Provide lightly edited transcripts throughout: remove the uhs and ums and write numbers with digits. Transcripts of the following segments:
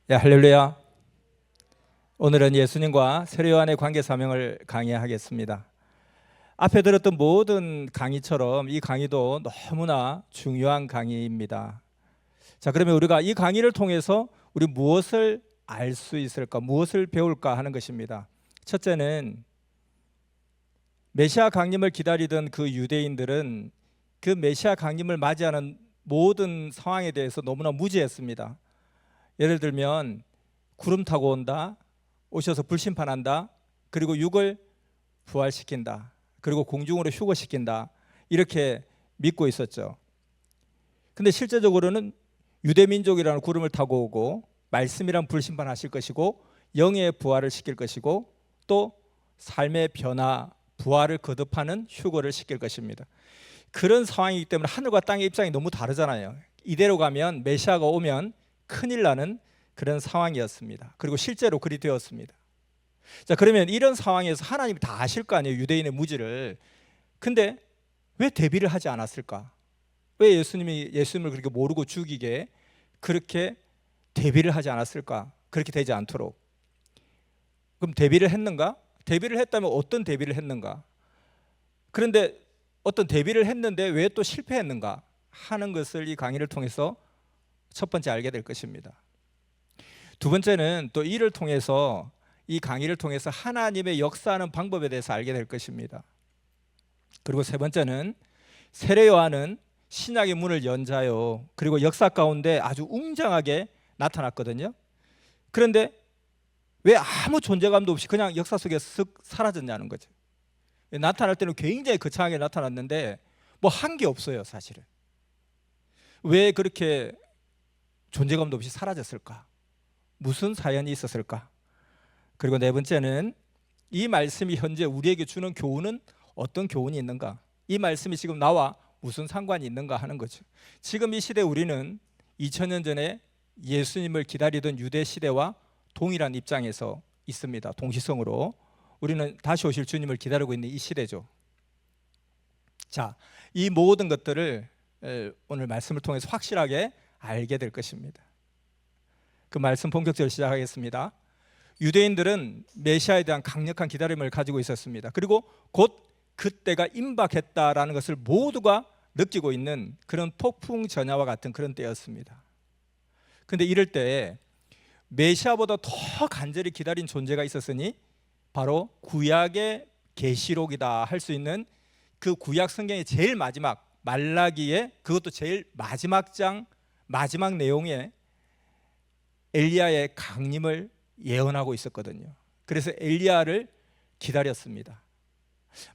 할렐루야. 오늘은 예수님과 세례요한의 관계 사명을 강의하겠습니다. 앞에 들었던 모든 강의처럼 이 강의도 너무나 중요한 강의입니다. 자, 그러면 우리가 이 강의를 통해서 우리 무엇을 알 수 있을까? 무엇을 배울까 하는 것입니다. 첫째는 메시아 강림을 기다리던 그 유대인들은 그 메시아 강림을 맞이하는 모든 상황에 대해서 너무나 무지했습니다. 예를 들면 구름 타고 온다, 오셔서 불심판한다, 그리고 육을 부활시킨다, 그리고 공중으로 휴거시킨다, 이렇게 믿고 있었죠. 근데 실제적으로는 유대민족이라는 구름을 타고 오고 말씀이란 불심판하실 것이고 영의 부활을 시킬 것이고 또 삶의 변화, 부활을 거듭하는 휴거를 시킬 것입니다. 그런 상황이기 때문에 하늘과 땅의 입장이 너무 다르잖아요. 이대로 가면 메시아가 오면 큰일 나는 그런 상황이었습니다. 그리고 실제로 그리 되었습니다. 자, 그러면 이런 상황에서 하나님이 다 아실 거 아니에요, 유대인의 무지를. 근데 왜 대비를 하지 않았을까? 왜 예수님을 그렇게 모르고 죽이게 그렇게 대비를 하지 않았을까? 그렇게 되지 않도록. 그럼 대비를 했는가? 대비를 했다면 어떤 대비를 했는가? 그런데 어떤 대비를 했는데 왜 또 실패했는가 하는 것을 이 강의를 통해서 첫 번째 알게 될 것입니다. 두 번째는 또 이를 통해서, 이 강의를 통해서 하나님의 역사하는 방법에 대해서 알게 될 것입니다. 그리고 세 번째는 세례 요한은 신약의 문을 연 자요, 그리고 역사 가운데 아주 웅장하게 나타났거든요. 그런데 왜 아무 존재감도 없이 그냥 역사 속에 쓱 사라졌냐는 거죠. 나타날 때는 굉장히 거창하게 나타났는데 뭐 한 게 없어요, 사실은. 왜 그렇게 존재감도 없이 사라졌을까? 무슨 사연이 있었을까? 그리고 네 번째는 이 말씀이 현재 우리에게 주는 교훈은 어떤 교훈이 있는가? 이 말씀이 지금 나와 무슨 상관이 있는가 하는 거죠. 지금 이 시대 우리는 2000년 전에 예수님을 기다리던 유대 시대와 동일한 입장에서 있습니다. 동시성으로 우리는 다시 오실 주님을 기다리고 있는 이 시대죠. 자, 이 모든 것들을 오늘 말씀을 통해서 확실하게 알게 될 것입니다. 그 말씀 본격적으로 시작하겠습니다. 유대인들은 메시아에 대한 강력한 기다림을 가지고 있었습니다. 그리고 곧 그때가 임박했다라는 것을 모두가 느끼고 있는 그런 폭풍 전야와 같은 그런 때였습니다. 그런데 이럴 때 메시아보다 더 간절히 기다린 존재가 있었으니 바로 구약의 계시록이다 할 수 있는 그 구약 성경의 제일 마지막 말라기의, 그것도 제일 마지막 장 마지막 내용의 엘리야의 강림을 예언하고 있었거든요. 그래서 엘리야를 기다렸습니다.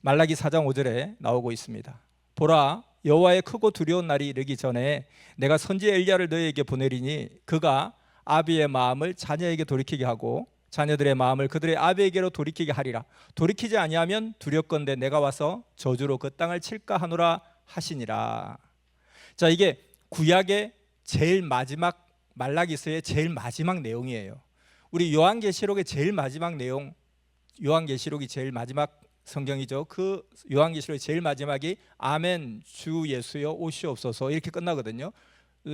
말라기 4장 5절에 나오고 있습니다. 보라, 여호와의 크고 두려운 날이 이르기 전에 내가 선지 엘리야를 너희에게 보내리니 그가 아비의 마음을 자녀에게 돌이키게 하고 자녀들의 마음을 그들의 아비에게로 돌이키게 하리라. 돌이키지 아니하면 두렵건대 내가 와서 저주로 그 땅을 칠까 하노라 하시니라. 자, 이게 구약의 제일 마지막, 말라기서의 제일 마지막 내용이에요. 우리 요한계시록의 제일 마지막 내용, 요한계시록이 제일 마지막 성경이죠. 그 요한계시록의 제일 마지막이 아멘 주 예수여 오시옵소서 이렇게 끝나거든요.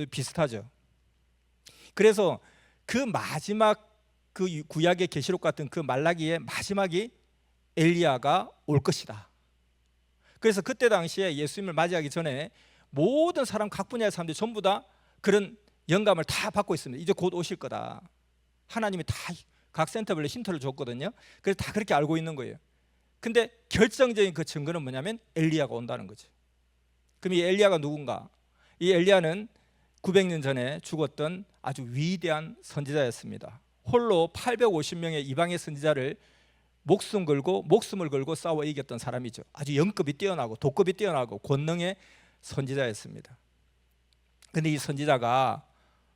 비슷하죠. 그래서 그 마지막, 그 구약의 계시록 같은 그 말라기의 마지막이 엘리야가 올 것이다. 그래서 그때 당시에 예수님을 맞이하기 전에 모든 사람, 각 분야의 사람들이 전부 다 그런 영감을 다 받고 있습니다. 이제 곧 오실 거다. 하나님이 다 각 센터별로 힌트를 줬거든요. 그래서 다 그렇게 알고 있는 거예요. 근데 결정적인 그 증거는 뭐냐면 엘리야가 온다는 거죠. 그럼 이 엘리야가 누군가? 이 엘리야는 900년 전에 죽었던 아주 위대한 선지자였습니다. 홀로 850명의 이방의 선지자를 목숨을 걸고 싸워 이겼던 사람이죠. 아주 영급이 뛰어나고 도급이 뛰어나고 권능의 선지자였습니다. 근데 이 선지자가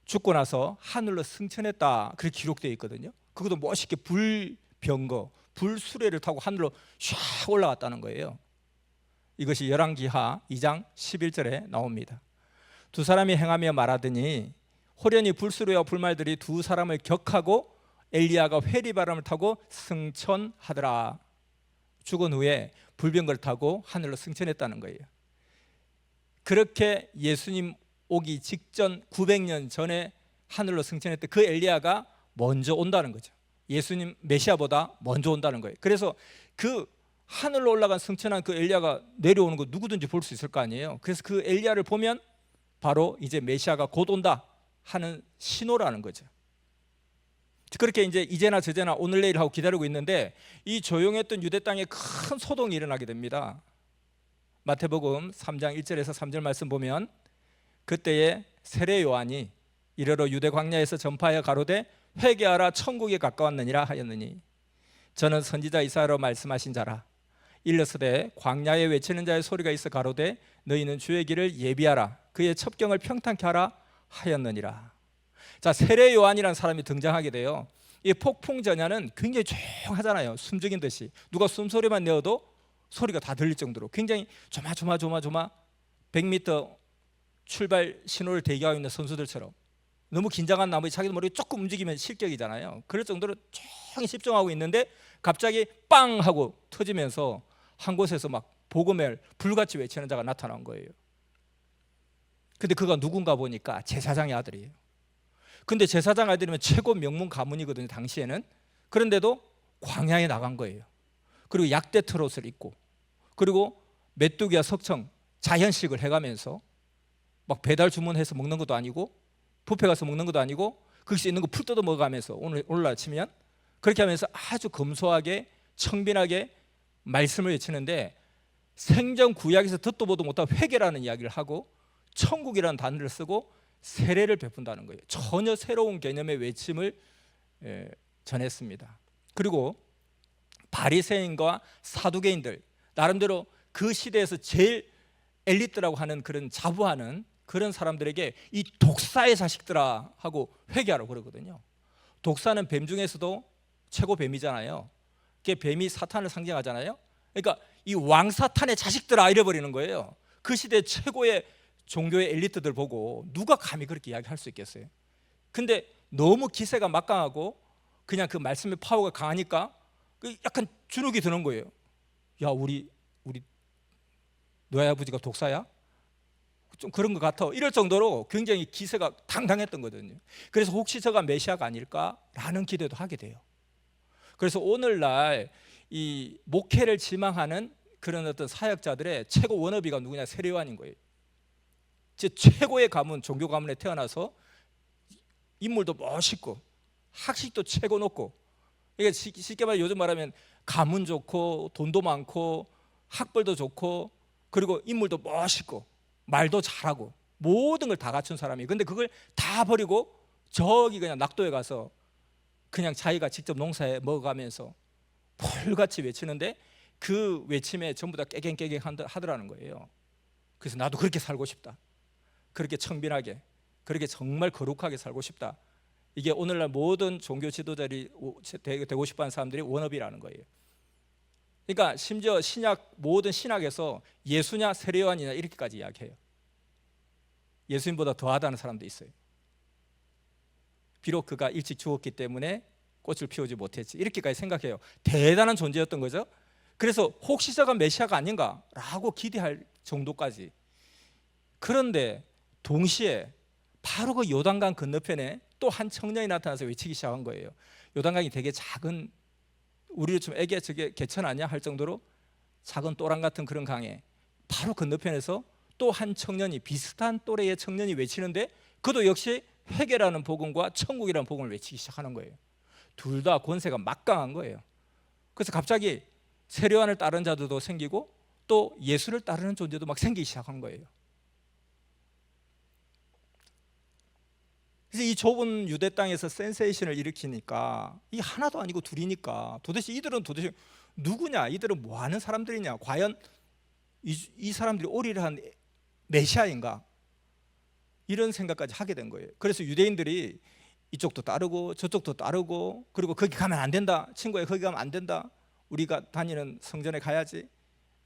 죽고 나서 하늘로 승천했다, 그렇게 기록되어 있거든요. 그것도 멋있게 불병거, 불수레를 타고 하늘로 샥 올라갔다는 거예요. 이것이 열왕기하 2장 11절에 나옵니다. 두 사람이 행하며 말하더니 호련히 불수레와 불말들이 두 사람을 격하고 엘리야가 회리바람을 타고 승천하더라. 죽은 후에 불병거를 타고 하늘로 승천했다는 거예요. 그렇게 예수님 오기 직전 900년 전에 하늘로 승천했던 그 엘리야가 먼저 온다는 거죠. 예수님 메시아보다 먼저 온다는 거예요. 그래서 그 하늘로 올라간 승천한 그 엘리야가 내려오는 거 누구든지 볼 수 있을 거 아니에요. 그래서 그 엘리야를 보면 바로 이제 메시아가 곧 온다 하는 신호라는 거죠. 그렇게 이제 이제나 저제나 오늘 내일 하고 기다리고 있는데 이 조용했던 유대 땅에 큰 소동이 일어나게 됩니다. 마태복음 3장 1절에서 3절 말씀 보면 그때에 세례 요한이 이르러 유대 광야에서 전파하여 가로되 회개하라 천국이 가까웠느니라 하였느니 저는 선지자 이사야로 말씀하신 자라. 일러서되 광야에 외치는 자의 소리가 있어 가로되 너희는 주의 길을 예비하라 그의 첩경을 평탄케 하라 하였느니라. 자, 세례 요한이라는 사람이 등장하게 돼요. 이 폭풍 전야는 굉장히 조용하잖아요. 숨죽인 듯이 누가 숨소리만 내어도 소리가 다 들릴 정도로 굉장히 조마조마 100m 출발 신호를 대기하고 있는 선수들처럼 너무 긴장한 나머지 자기도 모르게 조금 움직이면 실격이잖아요. 그럴 정도로 조용히 집중하고 있는데 갑자기 빵 하고 터지면서 한 곳에서 막 복음을 불같이 외치는 자가 나타난 거예요. 근데 그가 누군가 보니까 제사장의 아들이에요. 근데 제사장 아들이면 최고 명문 가문이거든요, 당시에는. 그런데도 광야에 나간 거예요. 그리고 약대 트롯을 입고 그리고 메뚜기와 석청 자연식을 해가면서 막 배달 주문해서 먹는 것도 아니고 뷔페 가서 먹는 것도 아니고 거기서 있는 거 풀 뜯어 먹어가면서 오늘 아침이면 그렇게 하면서 아주 검소하게 청빈하게 말씀을 외치는데 생전 구약에서 듣도 보도 못한 회개라는 이야기를 하고 천국이라는 단어를 쓰고 세례를 베푼다는 거예요. 전혀 새로운 개념의 외침을 전했습니다. 그리고 바리새인과 사두개인들 나름대로 그 시대에서 제일 엘리트라고 하는 그런 자부하는 그런 사람들에게 이 독사의 자식들아 하고 회개하라고 그러거든요. 독사는 뱀 중에서도 최고 뱀이잖아요. 그게 뱀이 사탄을 상징하잖아요. 그러니까 이 왕사탄의 자식들아 이래버리는 거예요. 그 시대 최고의 종교의 엘리트들 보고 누가 감히 그렇게 이야기할 수 있겠어요. 근데 너무 기세가 막강하고 그냥 그 말씀의 파워가 강하니까 약간 주눅이 드는 거예요. 야, 우리 너희 아버지가 독사야? 좀 그런 것 같아. 이럴 정도로 굉장히 기세가 당당했던 거거든요. 그래서 혹시 저가 메시아가 아닐까라는 기대도 하게 돼요. 그래서 오늘날 이 목회를 지망하는 그런 어떤 사역자들의 최고 워너비가 누구냐? 세례 요한인 거예요. 제 최고의 가문, 종교 가문에 태어나서 인물도 멋있고 학식도 최고 높고, 이게 쉽게 말해 요즘 말하면 가문 좋고 돈도 많고 학벌도 좋고 그리고 인물도 멋있고 말도 잘하고 모든 걸 다 갖춘 사람이. 근데 그걸 다 버리고 저기 그냥 낙도에 가서 그냥 자기가 직접 농사에 먹어가면서 불같이 외치는데 그 외침에 전부 다 깨갱깨갱 하더라는 거예요. 그래서 나도 그렇게 살고 싶다. 그렇게 청빈하게, 그렇게 정말 거룩하게 살고 싶다. 이게 오늘날 모든 종교 지도자들이 되고 싶어하는 사람들이 워너비라는 거예요. 그러니까 심지어 신약 모든 신학에서 예수냐 세례 요한이냐 이렇게까지 이야기해요. 예수님보다 더하다는 사람도 있어요. 비록 그가 일찍 죽었기 때문에 꽃을 피우지 못했지 이렇게까지 생각해요. 대단한 존재였던 거죠. 그래서 혹시 저가 메시아가 아닌가라고 기대할 정도까지. 그런데 동시에 바로 그 요단강 건너편에 또 한 청년이 나타나서 외치기 시작한 거예요. 요단강이 되게 작은, 우리를 좀 애게 저게 개천 아니야 할 정도로 작은 또랑 같은 그런 강에 바로 건너편에서 또 한 청년이, 비슷한 또래의 청년이 외치는데 그도 역시 회개라는 복음과 천국이라는 복음을 외치기 시작하는 거예요. 둘 다 권세가 막강한 거예요. 그래서 갑자기 세례 요한을 따르는 자들도 생기고 또 예수를 따르는 존재도 막 생기기 시작한 거예요. 그래서 이 좁은 유대 땅에서 센세이션을 일으키니까 이 하나도 아니고 둘이니까 도대체 이들은 도대체 누구냐? 이들은 뭐 하는 사람들이냐? 과연 이 사람들이 오리를 한 메시아인가? 이런 생각까지 하게 된 거예요. 그래서 유대인들이 이쪽도 따르고 저쪽도 따르고, 그리고 거기 가면 안 된다. 친구야, 거기 가면 안 된다. 우리가 다니는 성전에 가야지.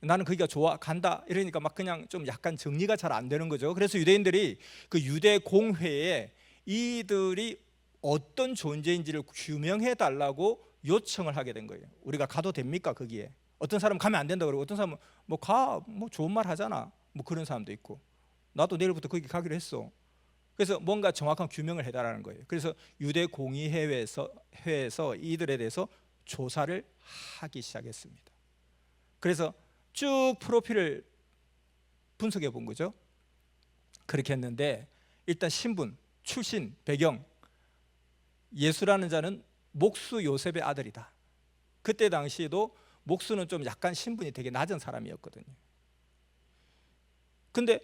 나는 거기가 좋아, 간다. 이러니까 막 그냥 좀 약간 정리가 잘 안 되는 거죠. 그래서 유대인들이 그 유대 공회에 이들이 어떤 존재인지를 규명해 달라고 요청을 하게 된 거예요. 우리가 가도 됩니까 거기에? 어떤 사람은 가면 안 된다 그러고, 어떤 사람은 뭐 좋은 말 하잖아. 뭐 그런 사람도 있고, 나도 내일부터 거기 가기로 했어. 그래서 뭔가 정확한 규명을 해달라는 거예요. 그래서 유대 공의회에서 이들에 대해서 조사를 하기 시작했습니다. 그래서 쭉 프로필을 분석해 본 거죠. 그렇게 했는데 일단 신분, 출신, 배경, 예수라는 자는 목수 요셉의 아들이다. 그때 당시에도 목수는 좀 약간 신분이 되게 낮은 사람이었거든요. 근데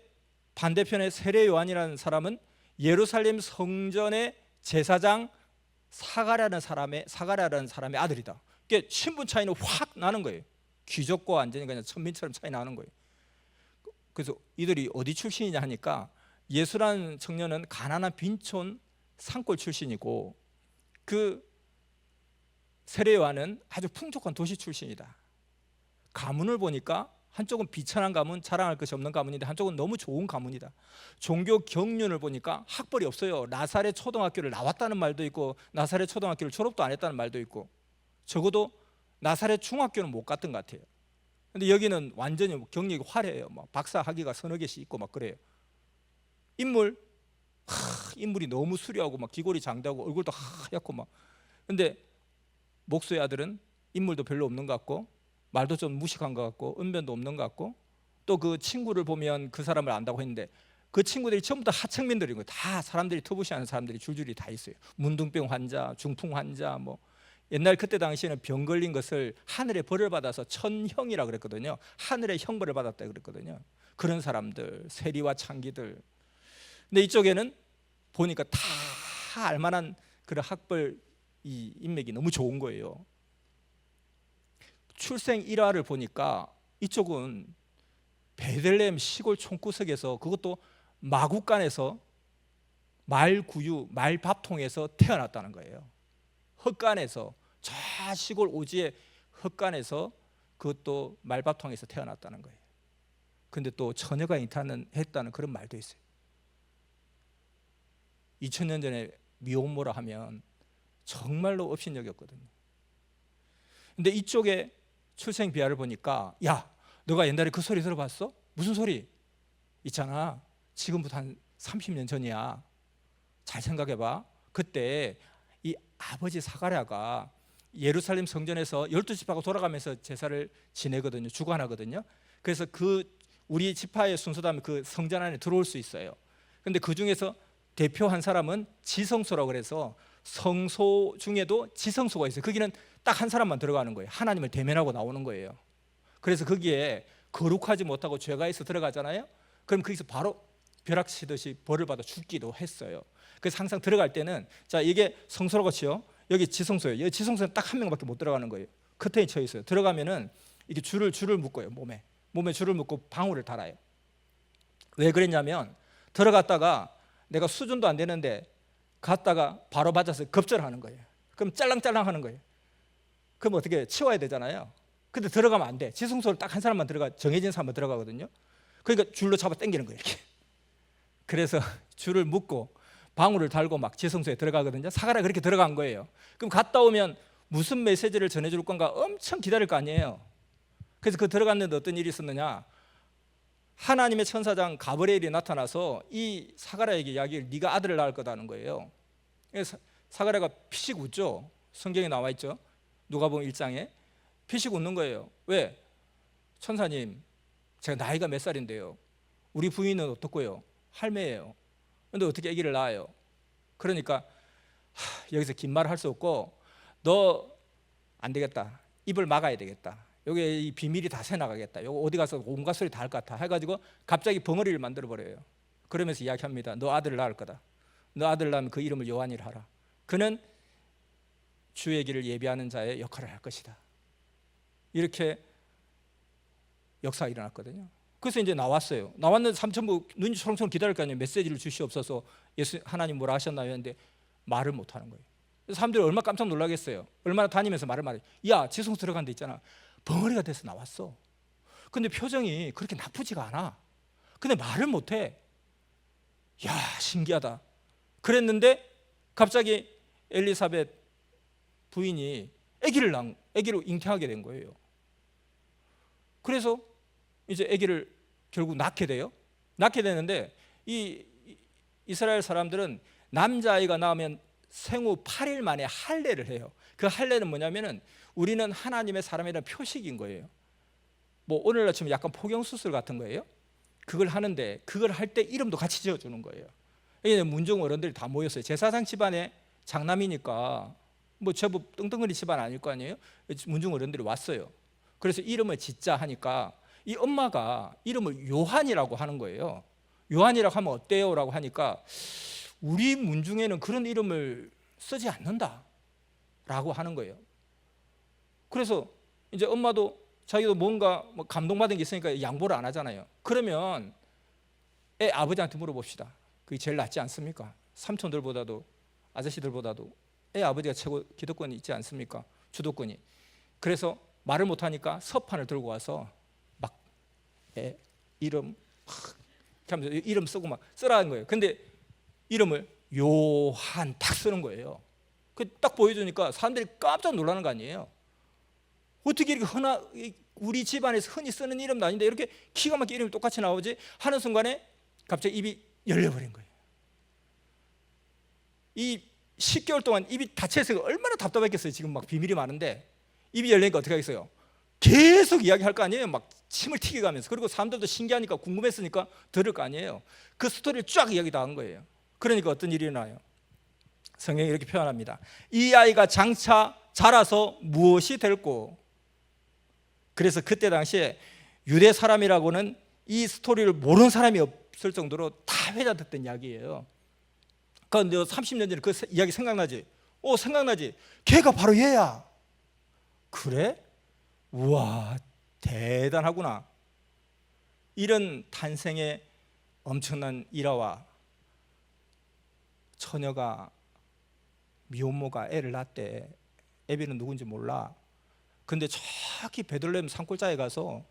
반대편에 세례 요한이라는 사람은 예루살렘 성전의 제사장 사가랴라는 사람의 아들이다. 이게 신분 차이는 확 나는 거예요. 귀족과 완전히 그냥 천민처럼 차이 나는 거예요. 그래서 이들이 어디 출신이냐 하니까 예수라는 청년은 가난한 빈촌 산골 출신이고 그 세례 요한은 아주 풍족한 도시 출신이다. 가문을 보니까 한쪽은 비천한 가문, 자랑할 것이 없는 가문인데 한쪽은 너무 좋은 가문이다. 종교 경륜을 보니까 학벌이 없어요. 나사렛 초등학교를 나왔다는 말도 있고 나사렛 초등학교를 졸업도 안 했다는 말도 있고 적어도 나사렛 중학교는 못 갔던 것 같아요. 근데 여기는 완전히 경력이 화려해요. 막 박사 학위가 서너 개씩 있고 막 그래요. 인물이 너무 수려하고 막 귀골이 장대하고 얼굴도 하얗고 막. 근데 목수의 아들은 인물도 별로 없는 것 같고 말도 좀 무식한 것 같고 은변도 없는 것 같고 또 그 친구를 보면 그 사람을 안다고 했는데 그 친구들이 전부 다 하층민들인 거예요. 다 사람들이 터부시하는 사람들이 줄줄이 다 있어요. 문둥병 환자, 중풍 환자 뭐 옛날 그때 당시에는 병 걸린 것을 하늘의 벌을 받아서 천형이라 그랬거든요. 하늘의 형벌을 받았다 그랬거든요. 그런 사람들, 세리와 창기들. 근데 이쪽에는 보니까 다 알만한 그런 학벌 이 인맥이 너무 좋은 거예요. 출생 일화를 보니까 이쪽은 베들레헴 시골 촌구석에서 그것도 마구간에서 말구유, 말밥통에서 태어났다는 거예요. 헛간에서 저 시골 오지의 헛간에서 그것도 말밥통에서 태어났다는 거예요. 근데 또 처녀가 잉태했다는 그런 말도 있어요. 2000년 전에 미혼모라 하면 정말로 업신여겼거든요. 근데 이쪽에 출생 비하를 보니까 야, 너가 옛날에 그 소리 들어봤어? 무슨 소리? 있잖아. 지금부터 한 30년 전이야. 잘 생각해봐. 그때 이 아버지 사가랴가 예루살렘 성전에서 12지파가 돌아가면서 제사를 지내거든요. 주관하거든요. 그래서 우리 지파의 순서다면 그 성전 안에 들어올 수 있어요. 근데 그 중에서 대표 한 사람은 지성소라고 그래서 성소 중에도 지성소가 있어요. 거기는 딱 한 사람만 들어가는 거예요. 하나님을 대면하고 나오는 거예요. 그래서 거기에 거룩하지 못하고 죄가 있어 들어가잖아요. 그럼 거기서 바로 벼락치듯이 벌을 받아 죽기도 했어요. 그래서 항상 들어갈 때는 자, 이게 성소라고 치요. 여기 지성소예요. 여기 지성소는 딱 한 명밖에 못 들어가는 거예요. 커튼이 쳐 있어요. 들어가면은 이렇게 줄을 묶어요. 몸에 줄을 묶고 방울을 달아요. 왜 그랬냐면 들어갔다가 내가 수준도 안 되는데 갔다가 바로 맞아서 급절하는 거예요. 그럼 짤랑짤랑 하는 거예요. 그럼 어떻게 치워야 되잖아요. 근데 들어가면 안 돼. 지성소를 딱 한 사람만 정해진 사람만 들어가거든요. 그러니까 줄로 잡아 당기는 거예요. 이렇게. 그래서 줄을 묶고 방울을 달고 막 지성소에 들어가거든요. 사가랴 그렇게 들어간 거예요. 그럼 갔다 오면 무슨 메시지를 전해줄 건가 엄청 기다릴 거 아니에요. 그래서 그 들어갔는데 어떤 일이 있었느냐. 하나님의 천사장 가브리엘이 나타나서 이 사가랴에게 이야기를 네가 아들을 낳을 거다는 거예요. 사가랴가 피식 웃죠. 성경에 나와 있죠. 누가복음 1장에 피식 웃는 거예요. 왜? 천사님, 제가 나이가 몇 살인데요. 우리 부인은 어떻고요? 할매예요. 근데 어떻게 아기를 낳아요? 그러니까 여기서 긴 말을 할 수 없고 너 안 되겠다. 입을 막아야 되겠다. 여기 이 비밀이 다 새나가겠다. 요거 어디 가서 온갖 소리 다 할 것 같아. 해가지고 갑자기 벙어리를 만들어 버려요. 그러면서 이야기합니다. 너 아들을 낳을 거다. 너 아들을 낳으면 그 이름을 요한이라 하라. 그는 주의 길을 예비하는 자의 역할을 할 것이다. 이렇게 역사가 일어났거든요. 그래서 이제 나왔어요. 나왔는데 삼천부 눈이 초롱초롱 기다릴 거 아니에요. 메시지를 주시옵소서. 예수 하나님 뭐라 하셨나요? 했는데 말을 못 하는 거예요. 사람들이 얼마나 깜짝 놀라겠어요. 얼마나 다니면서 말을 말해. 야, 지성 들어간 데 있잖아. 벙어리가 돼서 나왔어. 근데 표정이 그렇게 나쁘지가 않아. 근데 말을 못 해. 야, 신기하다. 그랬는데 갑자기 엘리사벳 부인이 아기를 잉태하게 된 거예요. 그래서 이제 아기를 결국 낳게 돼요. 낳게 되는데 이 이스라엘 사람들은 남자아이가 나오면 생후 8일 만에 할례를 해요. 그 할례는 뭐냐면은 우리는 하나님의 사람이라는 표식인 거예요. 뭐 오늘날 치면 약간 포경수술 같은 거예요. 그걸 하는데 그걸 할 때 이름도 같이 지어주는 거예요. 이게 문종 어른들이 다 모였어요. 제사장 집안의 장남이니까 뭐 제법 뚱뚱거리 집안 아닐 거 아니에요. 문종 어른들이 왔어요. 그래서 이름을 짓자 하니까 이 엄마가 이름을 요한이라고 하는 거예요. 요한이라고 하면 어때요? 라고 하니까 우리 문중에는 그런 이름을 쓰지 않는다 라고 하는 거예요. 그래서 이제 엄마도 자기도 뭔가 뭐 감동받은 게 있으니까 양보를 안 하잖아요. 그러면 애 아버지한테 물어봅시다. 그게 제일 낫지 않습니까? 삼촌들보다도 아저씨들보다도 애 아버지가 최고 기득권이 있지 않습니까? 주도권이. 그래서 말을 못하니까 서판을 들고 와서 막 애 이름 하면서 이름 쓰고 막 쓰라는 거예요. 근데 이름을 요한 딱 쓰는 거예요. 그 딱 보여주니까 사람들이 깜짝 놀라는 거 아니에요. 어떻게 이렇게 우리 집안에서 흔히 쓰는 이름도 아닌데 이렇게 기가 막히게 이름이 똑같이 나오지 하는 순간에 갑자기 입이 열려버린 거예요. 이 10개월 동안 입이 닫혀있어서 얼마나 답답했겠어요. 지금 막 비밀이 많은데 입이 열리니까 어떻게 하겠어요? 계속 이야기할 거 아니에요. 막 침을 튀겨가면서. 그리고 사람들도 신기하니까 궁금했으니까 들을 거 아니에요. 그 스토리를 쫙 이야기 다 한 거예요. 그러니까 어떤 일이 일어나요? 성경이 이렇게 표현합니다. 이 아이가 장차 자라서 무엇이 될꼬? 그래서 그때 당시에 유대 사람이라고는 이 스토리를 모르는 사람이 없을 정도로 다 회자됐던 이야기예요. 그런데 30년 전에 그 이야기 생각나지? 생각나지? 걔가 바로 얘야. 그래? 우와, 대단하구나. 이런 탄생의 엄청난 일화와 처녀가 미혼모가 애를 낳대. 애비는 누군지 몰라. 근데 저기 베들레헴 산골짜기에 가서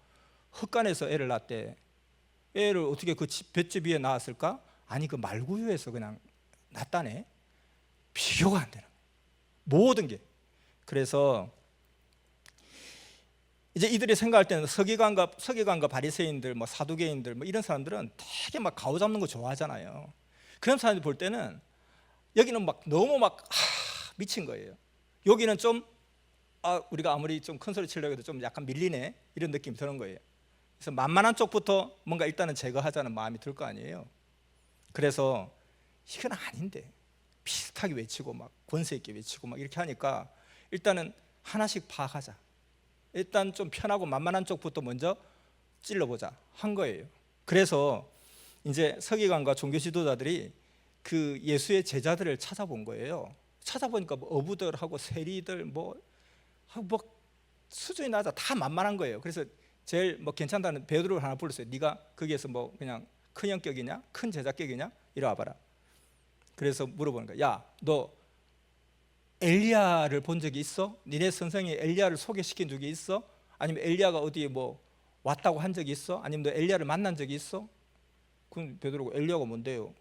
흙간에서 애를 낳대. 애를 어떻게 그 볏짚 위에 낳았을까? 아니 그 말구유에서 그냥 낳다네. 비교가 안 되는 거예요. 모든 게. 그래서 이제 이들이 생각할 때는 서기관과 바리새인들, 뭐 사두개인들, 뭐 이런 사람들은 되게 막 가오 잡는 거 좋아하잖아요. 그런 사람들 볼 때는 여기는 막 너무 막 미친 거예요. 여기는 좀 우리가 아무리 좀 큰 소리 치려고 해도 좀 약간 밀리네 이런 느낌이 드는 거예요. 그래서 만만한 쪽부터 뭔가 일단은 제거하자는 마음이 들 거 아니에요. 그래서 이건 아닌데 비슷하게 외치고 막 권세 있게 외치고 막 이렇게 하니까 일단은 하나씩 파악하자. 일단 좀 편하고 만만한 쪽부터 먼저 찔러보자 한 거예요. 그래서 이제 서기관과 종교 지도자들이 그 예수의 제자들을 찾아본 거예요. 찾아보니까 뭐 어부들하고 세리들 뭐 수준이 낮아 다 만만한 거예요. 그래서 제일 뭐 괜찮다는 베드로를 하나 불렀어요. 네가 거기에서 뭐 그냥 큰 형격이냐 큰 제자격이냐 이리 와봐라. 그래서 물어보는 거야. 야, 너 엘리야를 본 적이 있어? 니네 선생이 엘리야를 소개시킨 적이 있어? 아니면 엘리야가 어디에 뭐 왔다고 한 적이 있어? 아니면 너 엘리야를 만난 적이 있어? 그럼 베드로가 엘리야가 뭔데요?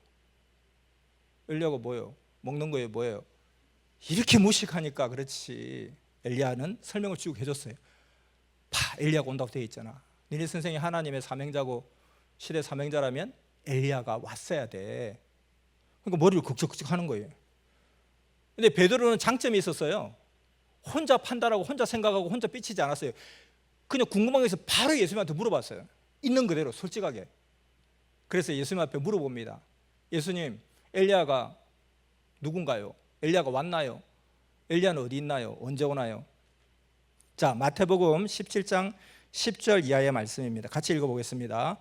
엘리야가 뭐예요? 먹는 거예요? 뭐예요? 이렇게 무식하니까 그렇지. 엘리야는 설명을 쭉 해줬어요. 엘리야가 온다고 되어 있잖아. 니네 선생이 하나님의 사명자고 시대 사명자라면 엘리야가 왔어야 돼. 그러니까 머리를 극적극적 하는 거예요. 근데 베드로는 장점이 있었어요. 혼자 판단하고 혼자 생각하고 혼자 삐치지 않았어요. 그냥 궁금한 게 있어서 바로 예수님한테 물어봤어요. 있는 그대로 솔직하게. 그래서 예수님 앞에 물어봅니다. 예수님, 엘리야가 누군가요? 엘리야가 왔나요? 엘리야는 어디 있나요? 언제 오나요? 자, 마태복음 17장 10절 이하의 말씀입니다. 같이 읽어보겠습니다.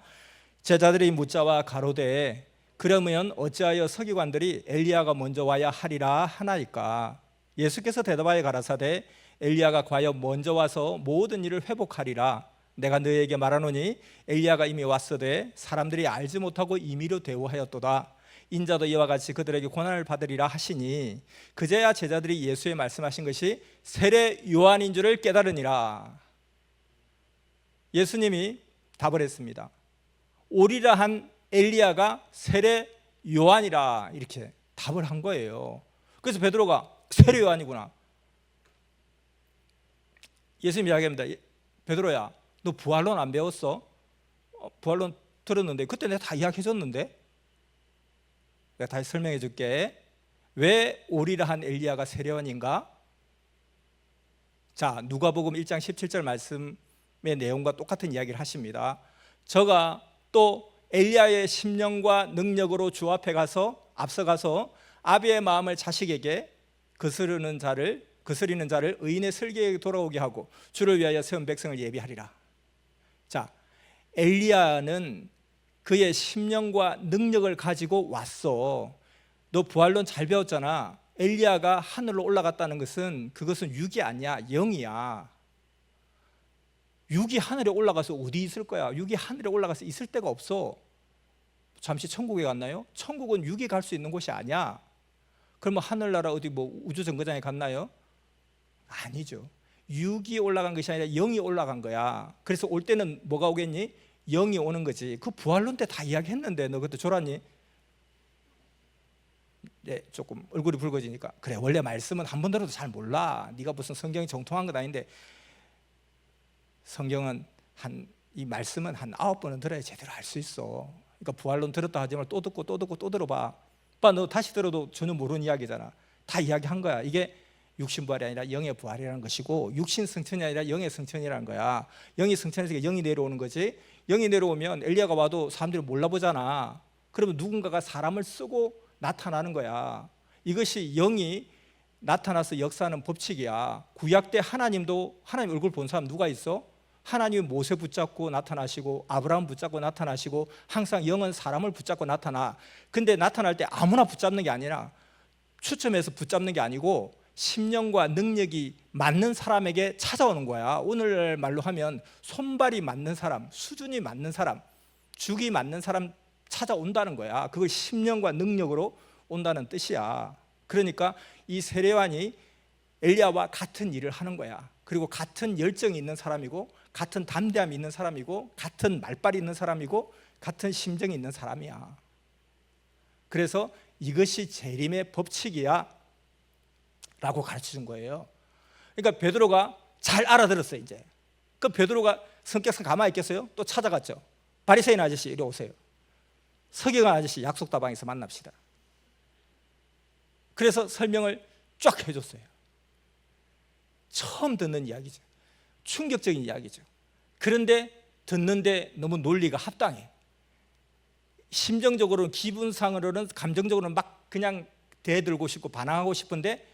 제자들이 묻자와 가로되 그러면 어찌하여 서기관들이 엘리야가 먼저 와야 하리라 하나이까? 예수께서 대답하여 가라사대 엘리야가 과연 먼저 와서 모든 일을 회복하리라. 내가 너희에게 말하노니 엘리야가 이미 왔으되 사람들이 알지 못하고 임의로 대우하였도다. 인자도 이와 같이 그들에게 고난을 받으리라 하시니 그제야 제자들이 예수의 말씀하신 것이 세례 요한인 줄을 깨달으니라. 예수님이 답을 했습니다. 오리라 한 엘리야가 세례 요한이라 이렇게 답을 한 거예요. 그래서 베드로가 세례 요한이구나. 예수님이 이야기합니다. 베드로야, 너 부활론 안 배웠어? 부활론 들었는데 그때 내가 다 이야기해줬는데 내가 다시 설명해 줄게. 왜 오리라 한 엘리야가 세례원인가? 자, 누가복음 1장 17절 말씀의 내용과 똑같은 이야기를 하십니다. 저가 또 엘리야의 심령과 능력으로 주 앞에 가서 앞서가서 아비의 마음을 자식에게 거스리는 자를 의인의 슬기에게 돌아오게 하고 주를 위하여 세운 백성을 예비하리라. 자, 엘리야는 그의 심령과 능력을 가지고 왔어. 너 부활론 잘 배웠잖아. 엘리야가 하늘로 올라갔다는 것은 그것은 육이 아니야, 영이야. 육이 하늘에 올라가서 어디 있을 거야? 육이 하늘에 올라가서 있을 데가 없어. 잠시 천국에 갔나요? 천국은 육이 갈 수 있는 곳이 아니야. 그러면 하늘나라 어디 뭐 우주 정거장에 갔나요? 아니죠. 육이 올라간 것이 아니라 영이 올라간 거야. 그래서 올 때는 뭐가 오겠니? 영이 오는 거지. 그 부활론 때 다 이야기했는데 너 그때 졸았니? 네, 조금 얼굴이 붉어지니까 그래, 원래 말씀은 한 번 들어도 잘 몰라. 네가 무슨 성경이 정통한 건 아닌데 성경은 이 말씀은 한 9번은 들어야 제대로 알 수 있어. 그러니까 부활론 들었다 하지 말고 또 듣고 또 듣고 또 들어봐. 오빠 너 다시 들어도 전혀 모르는 이야기잖아. 다 이야기한 거야. 이게 육신 부활이 아니라 영의 부활이라는 것이고 육신 승천이 아니라 영의 승천이라는 거야. 영이 승천해서 영이 내려오는 거지. 영이 내려오면 엘리야가 와도 사람들이 몰라보잖아. 그러면 누군가가 사람을 쓰고 나타나는 거야. 이것이 영이 나타나서 역사하는 법칙이야. 구약 때 하나님도 하나님 얼굴 본 사람 누가 있어? 하나님이 모세 붙잡고 나타나시고 아브라함 붙잡고 나타나시고 항상 영은 사람을 붙잡고 나타나. 근데 나타날 때 아무나 붙잡는 게 아니라 추첨해서 붙잡는 게 아니고 심령과 능력이 맞는 사람에게 찾아오는 거야. 오늘 말로 하면 손발이 맞는 사람, 수준이 맞는 사람, 죽이 맞는 사람 찾아온다는 거야. 그걸 심령과 능력으로 온다는 뜻이야. 그러니까 이 세례요한이 엘리야와 같은 일을 하는 거야. 그리고 같은 열정이 있는 사람이고 같은 담대함이 있는 사람이고 같은 말발이 있는 사람이고 같은 심정이 있는 사람이야. 그래서 이것이 재림의 법칙이야 라고 가르쳐준 거예요. 그러니까 베드로가 잘 알아들었어요. 이제 그 베드로가 성격상 가만히 있겠어요? 또 찾아갔죠. 바리새인 아저씨 이리 오세요. 서기관 아저씨 약속다방에서 만납시다. 그래서 설명을 쫙 해줬어요. 처음 듣는 이야기죠. 충격적인 이야기죠. 그런데 듣는데 너무 논리가 합당해. 심정적으로는, 기분상으로는, 감정적으로는 막 그냥 대들고 싶고 반항하고 싶은데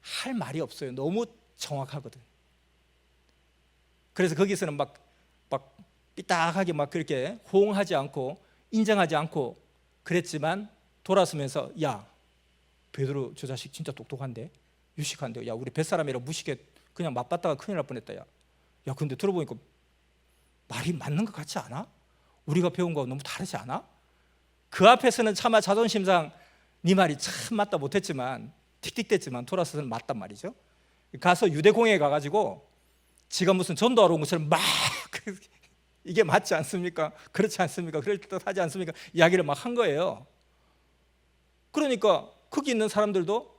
할 말이 없어요. 너무 정확하거든. 그래서 거기서는 막 삐딱하게 막 그렇게 호응하지 않고 인정하지 않고 그랬지만 돌아서면서 야, 베드로 저 자식 진짜 똑똑한데, 유식한데, 야 우리 뱃사람이라 무식해 그냥 맞받다가 큰일 날 뻔했다. 야 근데 들어보니까 말이 맞는 것 같지 않아? 우리가 배운 거 너무 다르지 않아? 그 앞에서는 차마 자존심상 네 말이 참 맞다 못했지만 틱틱댔지만 돌아서서는 맞단 말이죠. 가서 유대공회에 가가지고 지가 무슨 전도하러 온 것처럼 막 이게 맞지 않습니까? 그렇지 않습니까? 그럴듯하지 않습니까? 이야기를 막 한 거예요. 그러니까 거기 있는 사람들도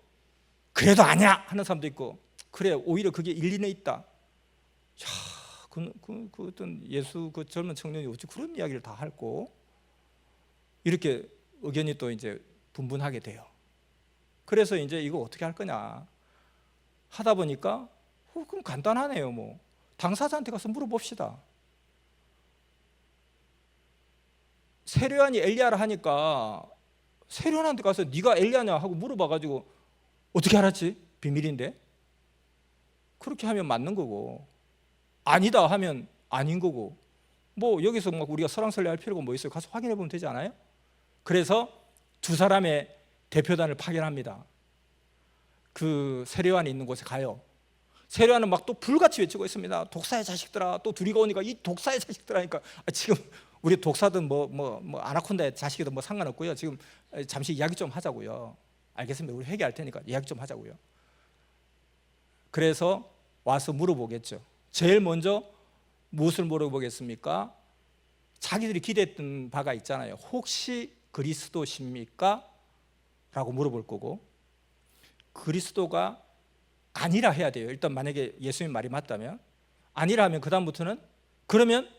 그래도 아니야 하는 사람도 있고, 그래 오히려 그게 일리는 있다. 야, 그 어떤 예수 그 젊은 청년이 어찌 그런 이야기를 다 할고, 이렇게 의견이 또 이제 분분하게 돼요. 그래서 이제 이거 어떻게 할 거냐 하다 보니까 그럼 간단하네요. 뭐 당사자한테 가서 물어봅시다. 세례요한이 엘리야라 하니까 세례요한한테 가서 네가 엘리야냐 하고 물어봐가지고 어떻게 알았지? 비밀인데. 그렇게 하면 맞는 거고 아니다 하면 아닌 거고, 뭐 여기서 막 우리가 설왕설래 할 필요가 뭐 있어요? 가서 확인해 보면 되지 않아요? 그래서 두 사람의 대표단을 파견합니다. 그 세례요한이 있는 곳에 가요. 세례요한은 막 또 불같이 외치고 있습니다. 독사의 자식들아. 또 둘이가 오니까 이 독사의 자식들아 하니까 지금 우리 독사든 뭐 아나콘다의 자식이든 뭐 상관없고요. 지금 잠시 이야기 좀 하자고요. 알겠습니다. 우리 회개할 테니까 이야기 좀 하자고요. 그래서 와서 물어보겠죠. 제일 먼저 무엇을 물어보겠습니까? 자기들이 기대했던 바가 있잖아요. 혹시 그리스도십니까? 라고 물어볼 거고, 그리스도가 아니라 해야 돼요. 일단 만약에 예수님 말이 맞다면, 아니라 하면 그 다음부터는 그러면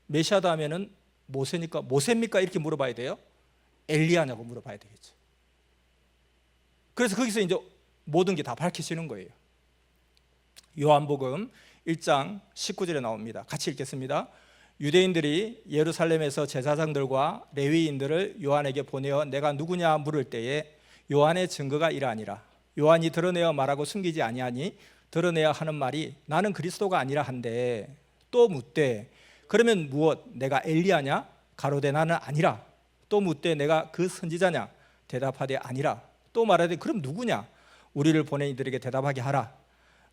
메시아다 하면은 모세입니까? 이렇게 물어봐야 돼요. 엘리야냐고 물어봐야 되겠죠. 그래서 거기서 이제 모든 게 다 밝혀지는 거예요. 요한복음 1장 19절에 나옵니다. 같이 읽겠습니다. 유대인들이 예루살렘에서 제사장들과 레위인들을 요한에게 보내어 내가 누구냐 물을 때에 요한의 증거가 이러하니라. 요한이 드러내어 말하고 숨기지 아니하니 드러내야 하는 말이 나는 그리스도가 아니라 한데, 또 묻되 그러면 무엇? 내가 엘리야냐? 가로되 나는 아니라. 또 묻되 내가 그 선지자냐? 대답하되 아니라. 또 말하되 그럼 누구냐? 우리를 보낸 이들에게 대답하게 하라.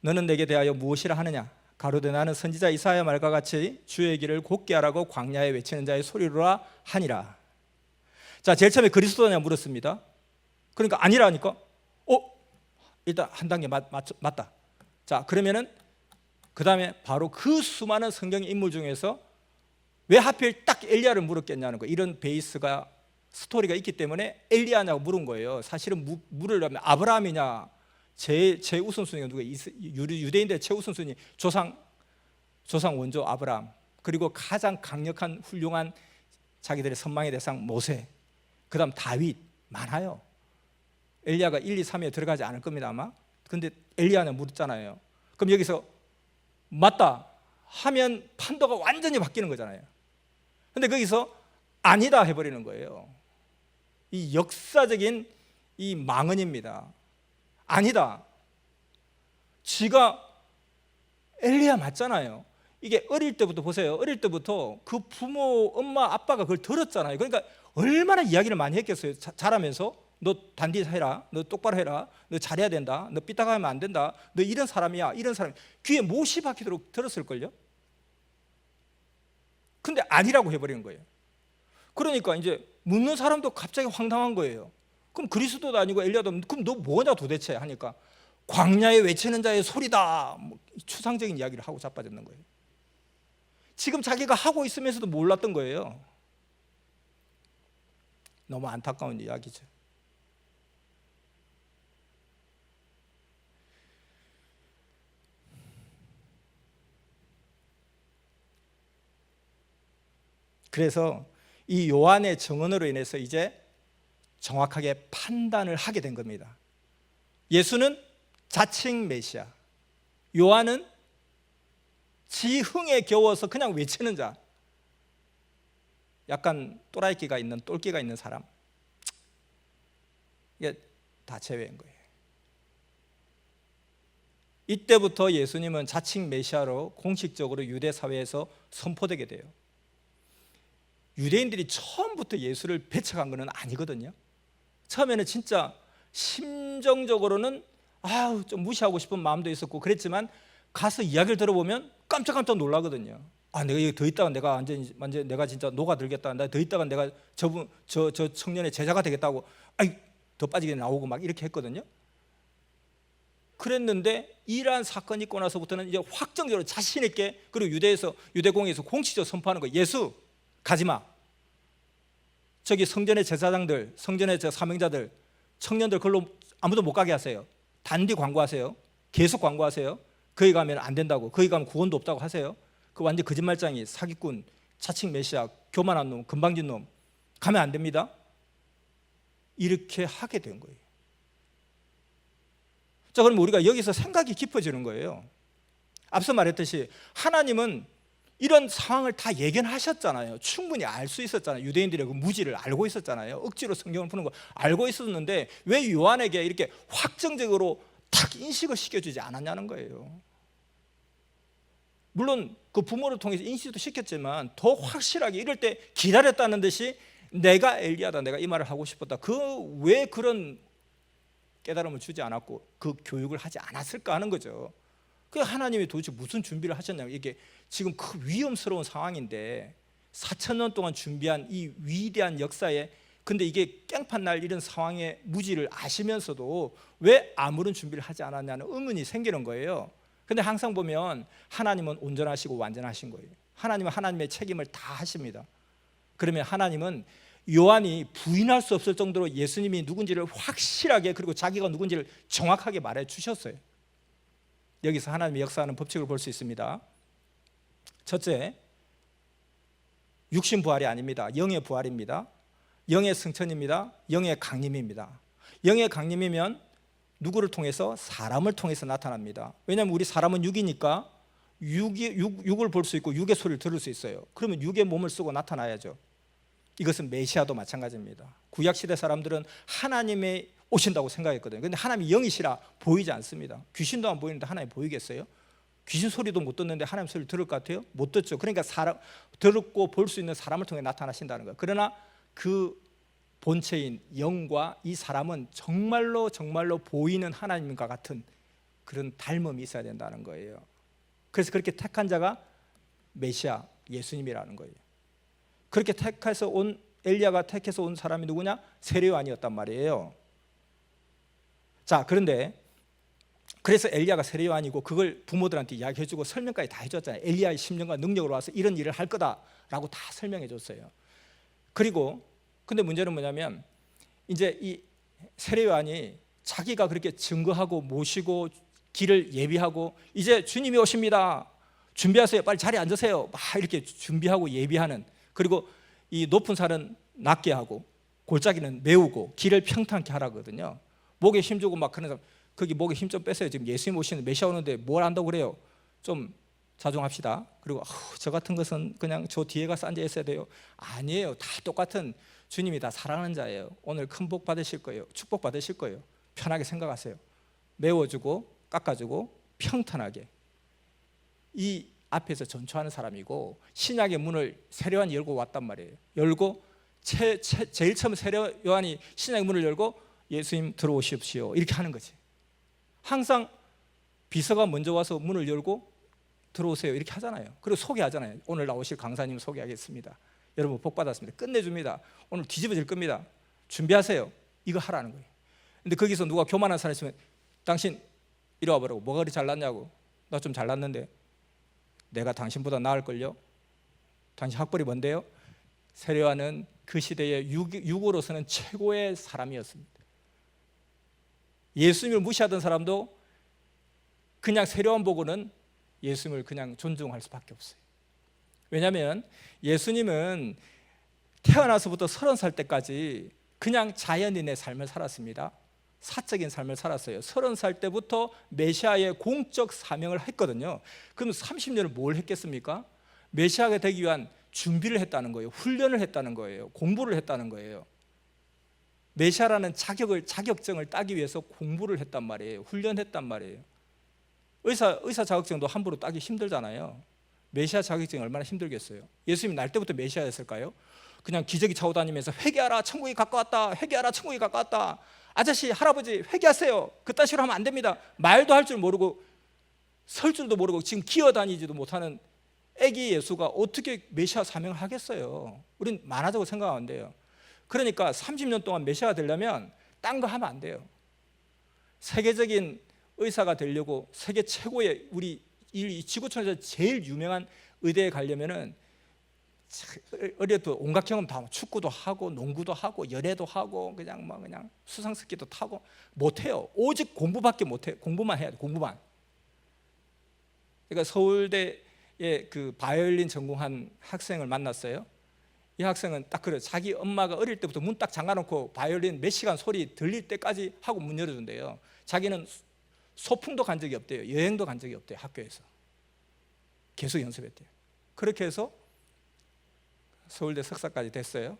너는 내게 대하여 무엇이라 하느냐? 가로되 나는 선지자 이사야 말과 같이 주의 길을 곧게 하라고 광야에 외치는 자의 소리로라 하니라. 자, 제일 처음에 그리스도냐 물었습니다. 그러니까 아니라니까 일단 한 단계 맞다. 자, 그러면은 그 다음에 바로 그 수많은 성경의 인물 중에서 왜 하필 딱 엘리야를 물었겠냐는 거. 이런 베이스가 스토리가 있기 때문에 엘리야냐고 물은 거예요. 사실은 물으려면 아브라함이냐, 제 우선순위가 누구예요? 유대인들의 최우선순위 조상 원조 아브라함, 그리고 가장 강력한 훌륭한 자기들의 선망의 대상 모세, 그 다음 다윗. 많아요. 엘리야가 1, 2, 3에 들어가지 않을 겁니다 아마. 근데 엘리야는 물었잖아요. 그럼 여기서 맞다 하면 판도가 완전히 바뀌는 거잖아요. 근데 거기서 아니다 해버리는 거예요. 이 역사적인 이 망언입니다. 아니다. 지가 엘리야 맞잖아요. 이게 어릴 때부터 보세요. 어릴 때부터 그 부모, 엄마, 아빠가 그걸 들었잖아요. 그러니까 얼마나 이야기를 많이 했겠어요. 자라면서 너 단디 해라, 너 똑바로 해라, 너 잘해야 된다, 너 삐딱하면 안 된다, 너 이런 사람이야, 이런 사람. 귀에 못이 박히도록 들었을걸요. 근데 아니라고 해버리는 거예요. 그러니까 이제 묻는 사람도 갑자기 황당한 거예요. 그럼 그리스도도 아니고 엘리야도 그럼 너 뭐냐 도대체 하니까 광야에 외치는 자의 소리다, 뭐 추상적인 이야기를 하고 자빠졌는 거예요. 지금 자기가 하고 있으면서도 몰랐던 거예요. 너무 안타까운 이야기죠. 그래서 이 요한의 증언으로 인해서 이제 정확하게 판단을 하게 된 겁니다. 예수는 자칭 메시아, 요한은 지 흥에 겨워서 그냥 외치는 자, 약간 또라이끼가 있는, 똘끼가 있는 사람. 이게 다 제외인 거예요. 이때부터 예수님은 자칭 메시아로 공식적으로 유대 사회에서 선포되게 돼요. 유대인들이 처음부터 예수를 배척한 것은 아니거든요. 처음에는 진짜 심정적으로는 좀 무시하고 싶은 마음도 있었고 그랬지만 가서 이야기를 들어보면 깜짝깜짝 놀라거든요. 내가 여기 더 있다가 내가 완전 내가 진짜 녹아들겠다. 나 더 있다가 내가 저 청년의 제자가 되겠다고 더 빠지게 나오고 막 이렇게 했거든요. 그랬는데 이러한 사건이 있고 나서부터는 이제 확정적으로 자신 있게, 그리고 유대공에서 공식적으로 선포하는 거예요. 예수 가지마. 저기 성전의 제사장들, 성전의 사명자들, 청년들 그걸로 아무도 못 가게 하세요. 단디 광고하세요. 계속 광고하세요. 거기 가면 안 된다고, 거기 가면 구원도 없다고 하세요. 그 완전 거짓말장이, 사기꾼, 자칭 메시아, 교만한 놈, 건방진 놈, 가면 안 됩니다. 이렇게 하게 된 거예요. 자, 그럼 우리가 여기서 생각이 깊어지는 거예요. 앞서 말했듯이 하나님은 이런 상황을 다 예견하셨잖아요. 충분히 알 수 있었잖아요. 유대인들의 그 무지를 알고 있었잖아요. 억지로 성경을 푸는 거 알고 있었는데 왜 요한에게 이렇게 확정적으로 딱 인식을 시켜주지 않았냐는 거예요. 물론 그 부모를 통해서 인식도 시켰지만 더 확실하게 이럴 때 기다렸다는 듯이 내가 엘리야다, 내가 이 말을 하고 싶었다. 왜 그런 깨달음을 주지 않았고 그 교육을 하지 않았을까 하는 거죠. 그 하나님이 도대체 무슨 준비를 하셨냐고. 이게 지금 그 위험스러운 상황인데 4,000년 동안 준비한 이 위대한 역사에, 근데 이게 깽판 날 이런 상황의 무지를 아시면서도 왜 아무런 준비를 하지 않았냐는 의문이 생기는 거예요. 근데 항상 보면 하나님은 온전하시고 완전하신 거예요. 하나님은 하나님의 책임을 다 하십니다. 그러면 하나님은 요한이 부인할 수 없을 정도로 예수님이 누군지를 확실하게, 그리고 자기가 누군지를 정확하게 말해 주셨어요. 여기서 하나님의 역사하는 법칙을 볼 수 있습니다. 첫째, 육신 부활이 아닙니다. 영의 부활입니다. 영의 승천입니다. 영의 강림입니다. 영의 강림이면 누구를 통해서? 사람을 통해서 나타납니다. 왜냐하면 우리 사람은 육이니까 육을 볼 수 있고 육의 소리를 들을 수 있어요. 그러면 육의 몸을 쓰고 나타나야죠. 이것은 메시아도 마찬가지입니다. 구약시대 사람들은 하나님이 오신다고 생각했거든요. 그런데 하나님이 영이시라 보이지 않습니다. 귀신도 안 보이는데 하나님이 보이겠어요? 귀신 소리도 못 듣는데 하나님 소리를 들을 것 같아요? 못 듣죠. 그러니까 사람, 듣고 볼 수 있는 사람을 통해 나타나신다는 거예요. 그러나 그 본체인 영과 이 사람은 정말로 보이는 하나님과 같은 그런 닮음이 있어야 된다는 거예요. 그래서 그렇게 택한 자가 메시아 예수님이라는 거예요. 그렇게 택해서 온 엘리야가 택해서 온 사람이 누구냐? 세례요한이었단 말이에요. 자, 그런데 그래서 엘리야가 세례요한이고 그걸 부모들한테 이야기해주고 설명까지 다 해줬잖아요. 엘리야의 심령과 능력으로 와서 이런 일을 할 거다라고 다 설명해줬어요. 그리고 근데 문제는 뭐냐면 이제 이 세례요한이 자기가 그렇게 증거하고 모시고 길을 예비하고 이제 주님이 오십니다. 준비하세요. 빨리 자리에 앉으세요. 막 이렇게 준비하고 예비하는, 그리고 이 높은 산은 낮게 하고 골짜기는 메우고 길을 평탄케 하라거든요. 목에 힘주고 막 그런 사람, 거기 목에 힘 좀 빼세요. 지금 예수님 오시는 메시아 오는데 뭘 안다고 그래요? 좀 자중합시다. 그리고 저 같은 것은 그냥 저 뒤에 가서 앉아 있어야 돼요. 아니에요. 다 똑같은 주님이 다 사랑하는 자예요. 오늘 큰 복 받으실 거예요. 축복 받으실 거예요. 편하게 생각하세요. 메워주고 깎아주고 평탄하게. 이 앞에서 전초하는 사람이고 신약의 문을 세례요한이 열고 왔단 말이에요. 열고 제일 처음 세례요한이 신약의 문을 열고 예수님 들어오십시오 이렇게 하는 거지. 항상 비서가 먼저 와서 문을 열고 들어오세요 이렇게 하잖아요. 그리고 소개하잖아요. 오늘 나오실 강사님 소개하겠습니다. 여러분 복 받았습니다. 끝내줍니다. 오늘 뒤집어질 겁니다. 준비하세요. 이거 하라는 거예요. 근데 거기서 누가 교만한 사람 있으면 당신 이리 와보라고. 뭐가 그리 잘났냐고. 나 좀 잘났는데. 내가 당신보다 나을걸요. 당신 학벌이 뭔데요? 세례요한은 그 시대의 육으로서는 최고의 사람이었습니다. 예수님을 무시하던 사람도 그냥 세례요한 보고는 예수님을 그냥 존중할 수밖에 없어요. 왜냐하면 예수님은 태어나서부터 30살 때까지 그냥 자연인의 삶을 살았습니다. 사적인 삶을 살았어요. 30살 때부터 메시아의 공적 사명을 했거든요. 그럼 30년을 뭘 했겠습니까? 메시아가 되기 위한 준비를 했다는 거예요. 훈련을 했다는 거예요. 공부를 했다는 거예요. 메시아라는 자격증을 따기 위해서 공부를 했단 말이에요. 훈련했단 말이에요. 의사 자격증도 함부로 따기 힘들잖아요. 메시아 자격증이 얼마나 힘들겠어요. 예수님이 날 때부터 메시아였을까요? 그냥 기저귀 차고 다니면서 회개하라 천국이 가까웠다. 회개하라 천국이 가까웠다. 아저씨 할아버지 회개하세요. 그딴 식으로 하면 안 됩니다. 말도 할 줄 모르고 설 줄도 모르고 지금 기어다니지도 못하는 애기 예수가 어떻게 메시아 사명을 하겠어요? 우린 만화적으로 생각하면 안 돼요. 그러니까 30년 동안 메시아가 되려면 딴 거 하면 안 돼요. 세계적인 의사가 되려고 세계 최고의 우리 이 지구촌에서 제일 유명한 의대에 가려면은 어릴 때 온갖 경험 다 축구도 하고 농구도 하고 연애도 하고 그냥 수상스키도 타고 못해요. 오직 공부밖에 못해요. 공부만 해야 돼. 공부만. 그러니까 서울대에 그 바이올린 전공한 학생을 만났어요. 이 학생은 딱 그래요. 자기 엄마가 어릴 때부터 문 딱 잠가놓고 바이올린 몇 시간 소리 들릴 때까지 하고 문 열어준대요. 자기는 소풍도 간 적이 없대요. 여행도 간 적이 없대요. 학교에서 계속 연습했대요. 그렇게 해서 서울대 석사까지 됐어요.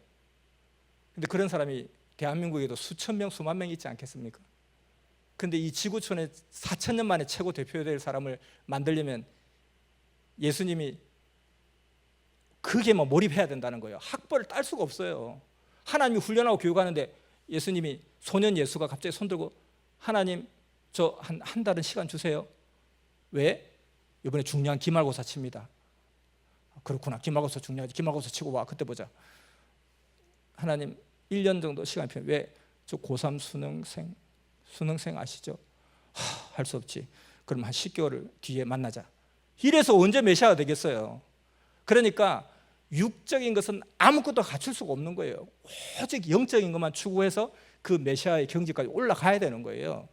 근데 그런 사람이 대한민국에도 수천 명, 수만 명 있지 않겠습니까? 근데 이 지구촌에 4,000년 만에 최고 대표될 사람을 만들려면 예수님이 그게만 몰입해야 된다는 거예요. 학벌을 딸 수가 없어요. 하나님이 훈련하고 교육하는데 예수님이 소년 예수가 갑자기 손들고 하나님 저 한 달은 시간 주세요. 왜? 이번에 중요한 기말고사 칩니다. 그렇구나. 기말고사 중요하지. 기말고사 치고 와. 그때 보자. 하나님 1년 정도 시간 필요해. 왜? 저 고3 수능생 아시죠? 할 수 없지. 그럼 한 10개월 뒤에 만나자. 이래서 언제 메시아가 되겠어요? 그러니까 육적인 것은 아무것도 갖출 수가 없는 거예요. 오직 영적인 것만 추구해서 그 메시아의 경지까지 올라가야 되는 거예요.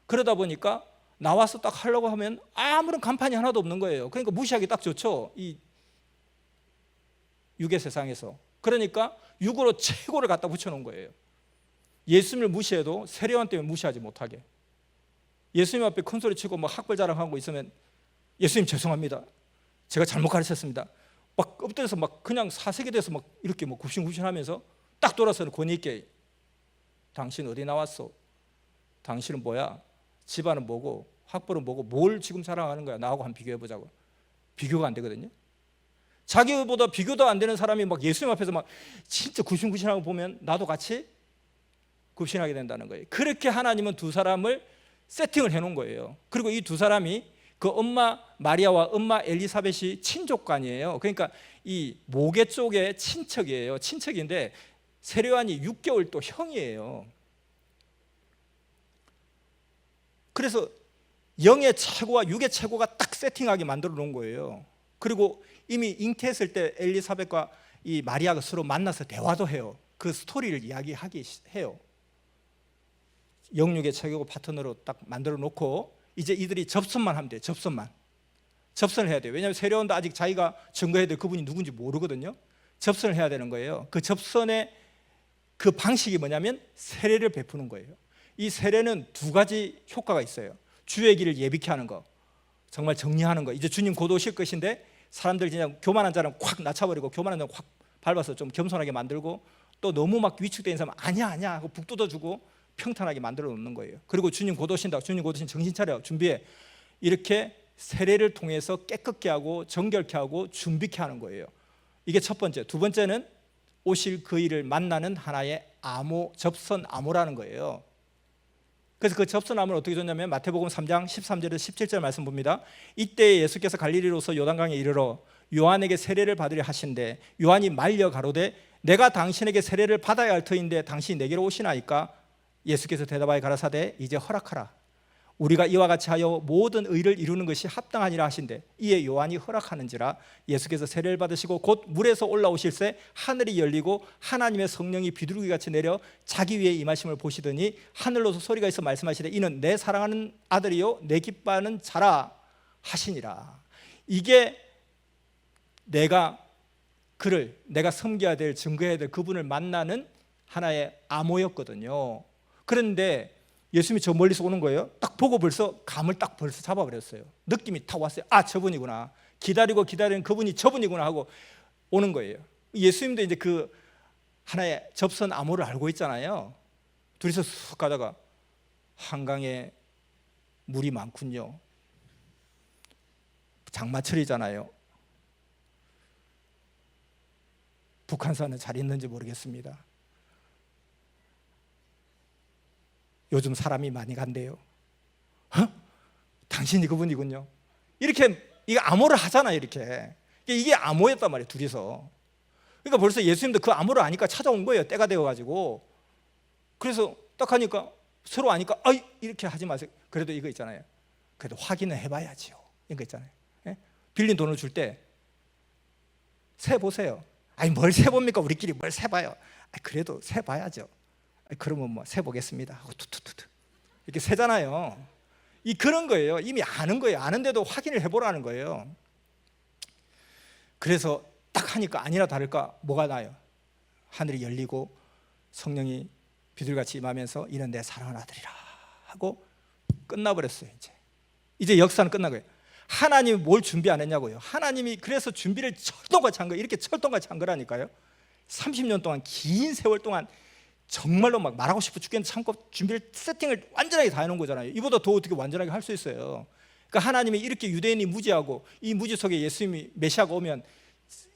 그러다 보니까 나와서 딱 하려고 하면 아무런 간판이 하나도 없는 거예요. 그러니까 무시하기 딱 좋죠. 이 육의 세상에서. 그러니까 육으로 최고를 갖다 붙여놓은 거예요. 예수님을 무시해도 세례요한 때문에 무시하지 못하게. 예수님 앞에 큰 소리 치고 막 학벌 자랑하고 있으면 예수님 죄송합니다, 제가 잘못 가르쳤습니다, 막 엎드려서 막 그냥 사색이 돼서 막 이렇게 뭐 굽신굽신하면서 딱 돌아서는 권위 있게, 당신 어디 나왔어? 당신은 뭐야? 집안은 뭐고 학벌은 뭐고 뭘 지금 자랑하는 거야? 나하고 한번 비교해보자고. 비교가 안 되거든요. 자기보다 비교도 안 되는 사람이 막 예수님 앞에서 막 진짜 굽신굽신하고 보면 나도 같이 굽신하게 된다는 거예요. 그렇게 하나님은 두 사람을 세팅을 해놓은 거예요. 그리고 이 두 사람이 그 엄마 마리아와 엄마 엘리사벳이 친족간이에요. 그러니까 이 모계 쪽의 친척이에요. 친척인데 세례요한이 6개월 또 형이에요. 그래서 영의 최고와 육의 최고가 딱 세팅하게 만들어 놓은 거예요. 그리고 이미 잉태했을 때 엘리사벳과 이 마리아가 서로 만나서 대화도 해요. 그 스토리를 이야기하기 해요. 영육의 최고 파트너로 딱 만들어 놓고 이제 이들이 접선만 하면 돼요. 접선을 해야 돼요. 왜냐하면 세례요한도 아직 자기가 증거해야 될 그분이 누군지 모르거든요. 접선을 해야 되는 거예요. 그 접선의 그 방식이 뭐냐면 세례를 베푸는 거예요. 이 세례는 두 가지 효과가 있어요. 주의 길을 예비케 하는 거, 정말 정리하는 거. 이제 주님 곧 오실 것인데 사람들 그냥 교만한 자는 확 낮춰버리고 교만한 자는 확 밟아서 좀 겸손하게 만들고, 또 너무 막 위축된 사람은 아니야 하고 북 뜯어주고 평탄하게 만들어 놓는 거예요. 그리고 주님 곧 오신다, 주님 곧 오신, 정신 차려, 준비해. 이렇게 세례를 통해서 깨끗게 하고 정결케 하고 준비케 하는 거예요. 이게 첫 번째. 두 번째는 오실 그 일을 만나는 하나의 암호, 접선 암호라는 거예요. 그래서 그 접선 암호를 어떻게 줬냐면 마태복음 3장 13절에서 17절 말씀 봅니다. 이때 예수께서 갈릴리로서 요단강에 이르러 요한에게 세례를 받으려 하신대 요한이 말려 가로되 내가 당신에게 세례를 받아야 할 터인데 당신이 내게로 오시나이까? 예수께서 대답하여 가라사대 이제 허락하라. 우리가 이와 같이 하여 모든 의를 이루는 것이 합당하니라 하신대 이에 요한이 허락하는지라. 예수께서 세례를 받으시고 곧 물에서 올라오실새 하늘이 열리고 하나님의 성령이 비둘기같이 내려 자기 위에 임하심을 보시더니 하늘로서 소리가 있어 말씀하시되 이는 내 사랑하는 아들이요 내 기뻐하는 자라 하시니라. 이게 내가 섬겨야 될, 증거해야 될 그분을 만나는 하나의 암호였거든요. 그런데 예수님이 저 멀리서 오는 거예요. 딱 보고 벌써 감을 딱 벌써 잡아버렸어요. 느낌이 딱 왔어요. 아, 저분이구나. 기다리고 기다리는 그분이 저분이구나 하고 오는 거예요. 예수님도 이제 그 하나의 접선 암호를 알고 있잖아요. 둘이서 쑥 가다가 한강에 물이 많군요. 장마철이잖아요. 북한산은 잘 있는지 모르겠습니다. 요즘 사람이 많이 간대요. 당신이 그분이군요. 이렇게 이게 암호를 하잖아요. 이게 암호였단 말이에요. 둘이서. 그러니까 벌써 예수님도 그 암호를 아니까 찾아온 거예요. 때가 되어가지고. 그래서 딱 하니까 서로 아니까 이렇게 하지 마세요. 그래도 이거 있잖아요. 그래도 확인을 해봐야지요. 이거 있잖아요. 예? 빌린 돈을 줄 때 세보세요. 아니 뭘 세봅니까? 우리끼리 뭘 세봐요. 그래도 세봐야죠. 그러면 뭐 세보겠습니다 하고 투투투투 이렇게 세잖아요. 그런 거예요. 이미 아는 거예요. 아는데도 확인을 해보라는 거예요. 그래서 딱 하니까 아니나 다를까 뭐가 나요? 하늘이 열리고 성령이 비둘기같이 임하면서 이는 내 사랑하는 아들이라 하고 끝나버렸어요. 이제 역사는 끝난 거예요. 하나님이 뭘 준비 안 했냐고요. 하나님이 그래서 준비를 철동같이 한 거예요. 이렇게 철동같이 한 거라니까요. 30년 동안, 긴 세월 동안 정말로 막 말하고 싶어 죽겠는데 참고 준비를, 세팅을 완전하게 다 해놓은 거잖아요. 이보다 더 어떻게 완전하게 할 수 있어요. 그러니까 하나님이 이렇게 유대인이 무지하고 이 무지 속에 예수님이 메시아가 오면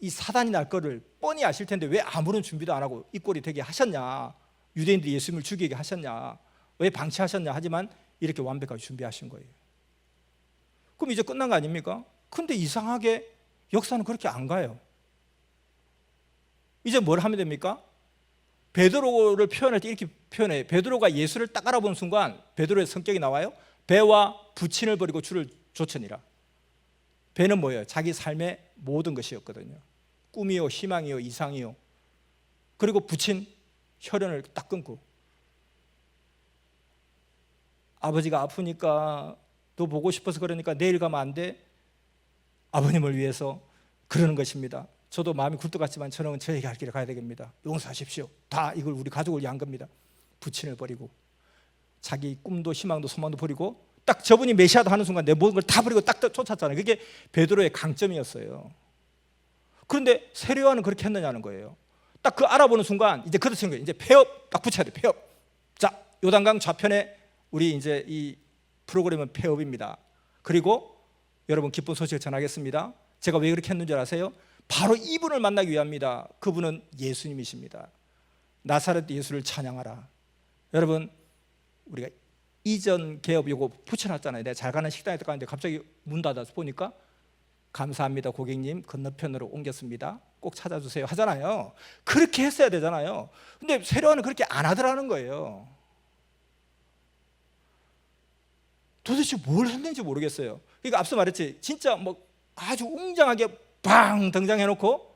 이 사단이 날 거를 뻔히 아실 텐데 왜 아무런 준비도 안 하고 이 꼴이 되게 하셨냐, 유대인들이 예수님을 죽이게 하셨냐, 왜 방치하셨냐, 하지만 이렇게 완벽하게 준비하신 거예요. 그럼 이제 끝난 거 아닙니까? 근데 이상하게 역사는 그렇게 안 가요. 이제 뭘 하면 됩니까? 베드로를 표현할 때 이렇게 표현해요. 베드로가 예수를 딱 알아본 순간 베드로의 성격이 나와요. 배와 부친을 버리고 주를 좇으니라. 배는 뭐예요? 자기 삶의 모든 것이었거든요. 꿈이요, 희망이요, 이상이요. 그리고 부친, 혈연을 딱 끊고 아버지가 아프니까 너 보고 싶어서 그러니까 내일 가면 안 돼? 아버님을 위해서 그러는 것입니다. 저도 마음이 굴뚝 같지만 저는 저에게 할 길을 가야 되겠습니다. 용서하십시오. 다 이걸 우리 가족을 위한 겁니다. 부친을 버리고 자기 꿈도 희망도 소망도 버리고 딱 저분이 메시아다 하는 순간 내 모든 걸 다 버리고 딱 쫓았잖아요. 그게 베드로의 강점이었어요. 그런데 세례요한은 그렇게 했느냐는 거예요. 딱 그 알아보는 순간 이제 그렇죠. 이제 폐업 딱 붙여야 돼. 폐업. 자, 요단강 좌편에 우리 이제 이 프로그램은 폐업입니다. 그리고 여러분 기쁜 소식을 전하겠습니다. 제가 왜 그렇게 했는지 아세요? 바로 이분을 만나기 위함입니다. 그분은 예수님이십니다. 나사렛 예수를 찬양하라. 여러분 우리가 이전 개업 요거 붙여놨잖아요. 내가 잘 가는 식당에 갔는데 갑자기 문 닫아서 보니까 감사합니다 고객님 건너편으로 옮겼습니다. 꼭 찾아주세요 하잖아요. 그렇게 했어야 되잖아요. 근데 세례요한은 그렇게 안 하더라는 거예요. 도대체 뭘 했는지 모르겠어요. 그러니까 앞서 말했지 진짜 뭐 아주 웅장하게 방 등장해놓고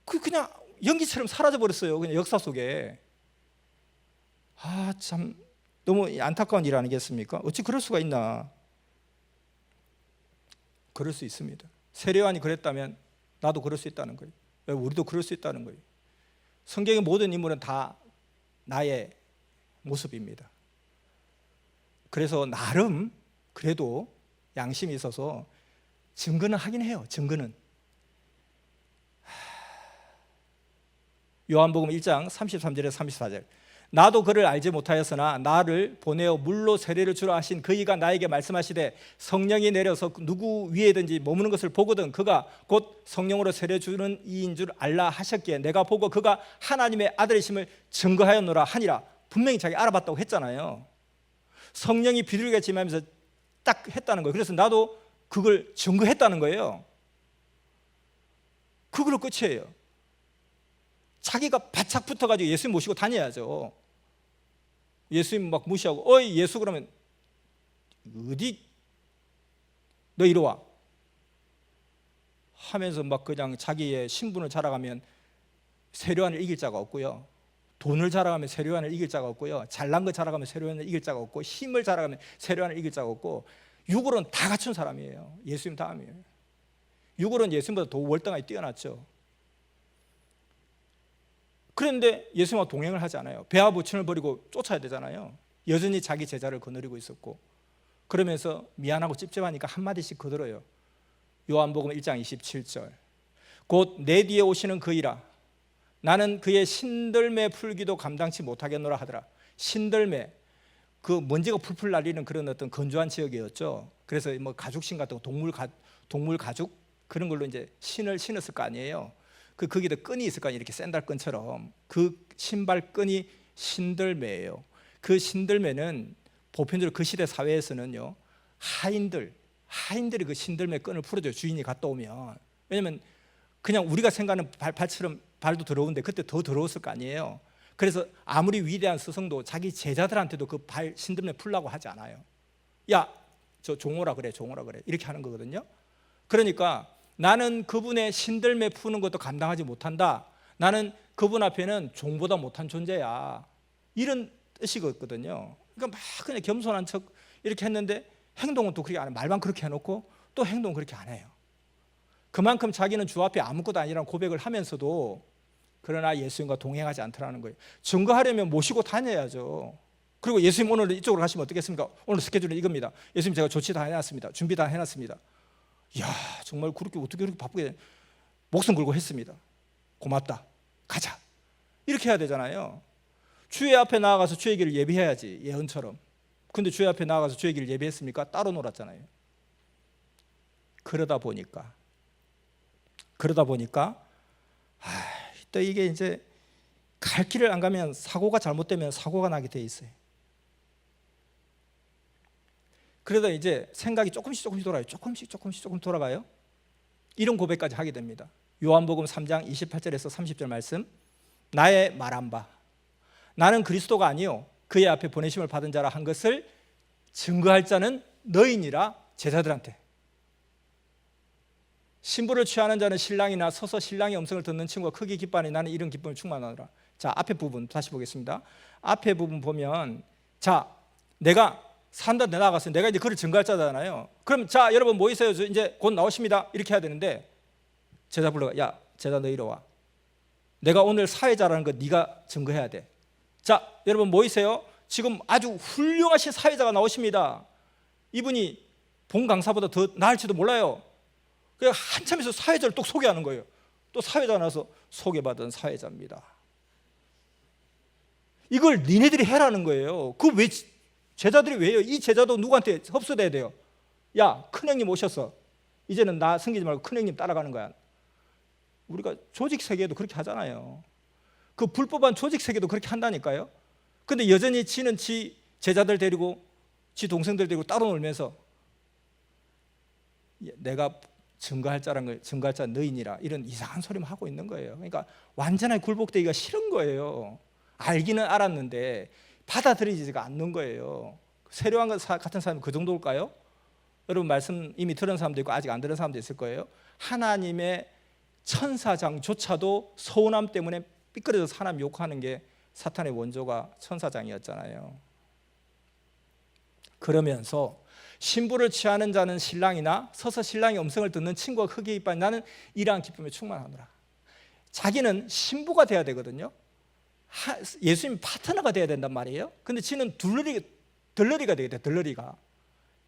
그냥 연기처럼 사라져버렸어요. 그냥 역사 속에. 아 참 너무 안타까운 일 아니겠습니까? 어찌 그럴 수가 있나. 그럴 수 있습니다. 세례요한이 그랬다면 나도 그럴 수 있다는 거예요. 우리도 그럴 수 있다는 거예요. 성경의 모든 인물은 다 나의 모습입니다. 그래서 나름 그래도 양심이 있어서 증거는 하긴 해요. 증거는. 요한복음 1장 33절에서 34절. 나도 그를 알지 못하였으나 나를 보내어 물로 세례를 주라 하신 그이가 나에게 말씀하시되 성령이 내려서 누구 위에든지 머무는 것을 보거든 그가 곧 성령으로 세례 주는 이인 줄 알라 하셨기에 내가 보고 그가 하나님의 아들이심을 증거하였노라 하니라. 분명히 자기 알아봤다고 했잖아요. 성령이 비둘기같이 임하면서 딱 했다는 거예요. 그래서 나도 그걸 증거했다는 거예요. 그걸로 끝이에요. 자기가 바짝 붙어가지고 예수님 모시고 다녀야죠. 예수님 막 무시하고 어이 예수 그러면 어디 너 이리 와 하면서 막 그냥 자기의 신분을 자랑하면 세례요한을 이길 자가 없고요. 돈을 자랑하면 세례요한을 이길 자가 없고요. 잘난 거 자랑하면 세례요한을 이길 자가 없고 힘을 자랑하면 세례요한을 이길 자가 없고 육으로는 다 갖춘 사람이에요. 예수님 다음이에요. 육으로는 예수님보다 더 월등하게 뛰어났죠. 그런데 예수님과 동행을 하지 않아요. 배와 부친을 버리고 쫓아야 되잖아요. 여전히 자기 제자를 거느리고 있었고 그러면서 미안하고 찝찝하니까 한마디씩 거들어요. 요한복음 1장 27절 곧 내 뒤에 오시는 그이라 나는 그의 신들매 풀기도 감당치 못하겠노라 하더라. 신들매 그 먼지가 풀풀 날리는 그런 어떤 건조한 지역이었죠. 그래서 뭐 가죽신 같은 거 동물 가죽 그런 걸로 이제 신을 신었을 거 아니에요. 거기다 끈이 있을 거 아니에요. 이렇게 샌들 끈처럼 그 신발 끈이 신들매예요. 그 신들매는 보편적으로 그 시대 사회에서는요 하인들이 그 신들매 끈을 풀어줘요. 주인이 갔다 오면. 왜냐면 그냥 우리가 생각하는 발처럼 발도 더러운데 그때 더 더러웠을 거 아니에요. 그래서 아무리 위대한 스승도 자기 제자들한테도 그 발 신들매 풀라고 하지 않아요. 야, 저 종오라 그래 이렇게 하는 거거든요. 그러니까 나는 그분의 신들매 푸는 것도 감당하지 못한다. 나는 그분 앞에는 종보다 못한 존재야. 이런 뜻이거든요. 그러니까 막 그냥 겸손한 척 이렇게 했는데 행동은 또 그렇게 안 해요. 말만 그렇게 해놓고 또 행동은 그렇게 안 해요. 그만큼 자기는 주 앞에 아무것도 아니라는 고백을 하면서도 그러나 예수님과 동행하지 않더라는 거예요. 증거하려면 모시고 다녀야죠. 그리고 예수님 오늘 이쪽으로 가시면 어떻겠습니까? 오늘 스케줄은 이겁니다. 예수님 제가 조치 다 해놨습니다. 준비 다 해놨습니다. 이야 정말 그렇게 어떻게 그렇게 바쁘게 목숨 걸고 했습니다. 고맙다. 가자. 이렇게 해야 되잖아요. 주의 앞에 나아가서 주의 길을 예비해야지 예언처럼. 근데 주의 앞에 나아가서 주의 길을 예비했습니까? 따로 놀았잖아요. 그러다 보니까 또 이게 이제 갈 길을 안 가면 사고가 잘못되면 사고가 나게 돼 있어요. 그러다 이제 생각이 조금씩 돌아요. 조금씩 돌아가요. 이런 고백까지 하게 됩니다. 요한복음 3장 28절에서 30절 말씀. 나의 말한 바 나는 그리스도가 아니요 그의 앞에 보내심을 받은 자라 한 것을 증거할 자는 너희니라. 제자들한테 신부를 취하는 자는 신랑이나 서서 신랑의 음성을 듣는 친구가 크게 기뻐하니 나는 이런 기쁨을 충만하노라. 자, 앞에 부분 다시 보겠습니다. 앞에 부분 보면 자, 내가 산다 데 나가서 내가 이제 그를 증거할 자잖아요. 그럼 자, 여러분 뭐 있어요? 이제 곧 나오십니다. 이렇게 해야 되는데 제자 불러가 야, 제자 너 이리 와. 내가 오늘 사회자라는 거 네가 증거해야 돼. 자, 여러분 모이세요. 지금 아주 훌륭하신 사회자가 나오십니다. 이분이 본 강사보다 더 나을지도 몰라요. 그냥 한참 있어 사회자를 또 소개하는 거예요. 또 사회자가 나와서 소개받은 사회자입니다. 이걸 니네들이 해라는 거예요. 그 왜 제자들이 왜요? 이 제자도 누구한테 흡수돼야 돼요? 야, 큰형님 오셨어. 이제는 나 숨기지 말고 큰형님 따라가는 거야. 우리가 조직 세계도 그렇게 하잖아요. 그 불법한 조직 세계도 그렇게 한다니까요. 근데 여전히 지는 지 제자들 데리고 지 동생들 데리고 따로 놀면서 내가 증거할 자라는 증거할 자 너희니라 이런 이상한 소리만 하고 있는 거예요. 그러니까 완전하게 굴복되기가 싫은 거예요. 알기는 알았는데 받아들이지가 않는 거예요. 세례요한 같은 사람이 그 정도일까요? 여러분 말씀 이미 들은 사람도 있고 아직 안 들은 사람도 있을 거예요. 하나님의 천사장조차도 서운함 때문에 삐끄러져서 하나님 욕하는 게 사탄의 원조가 천사장이었잖아요. 그러면서 신부를 취하는 자는 신랑이나 서서 신랑의 음성을 듣는 친구가 크게 기뻐하니 나는 이러한 기쁨에 충만하노라. 자기는 신부가 돼야 되거든요. 예수님 파트너가 돼야 된단 말이에요. 근데 지는 들러리가 되게 돼. 들러리가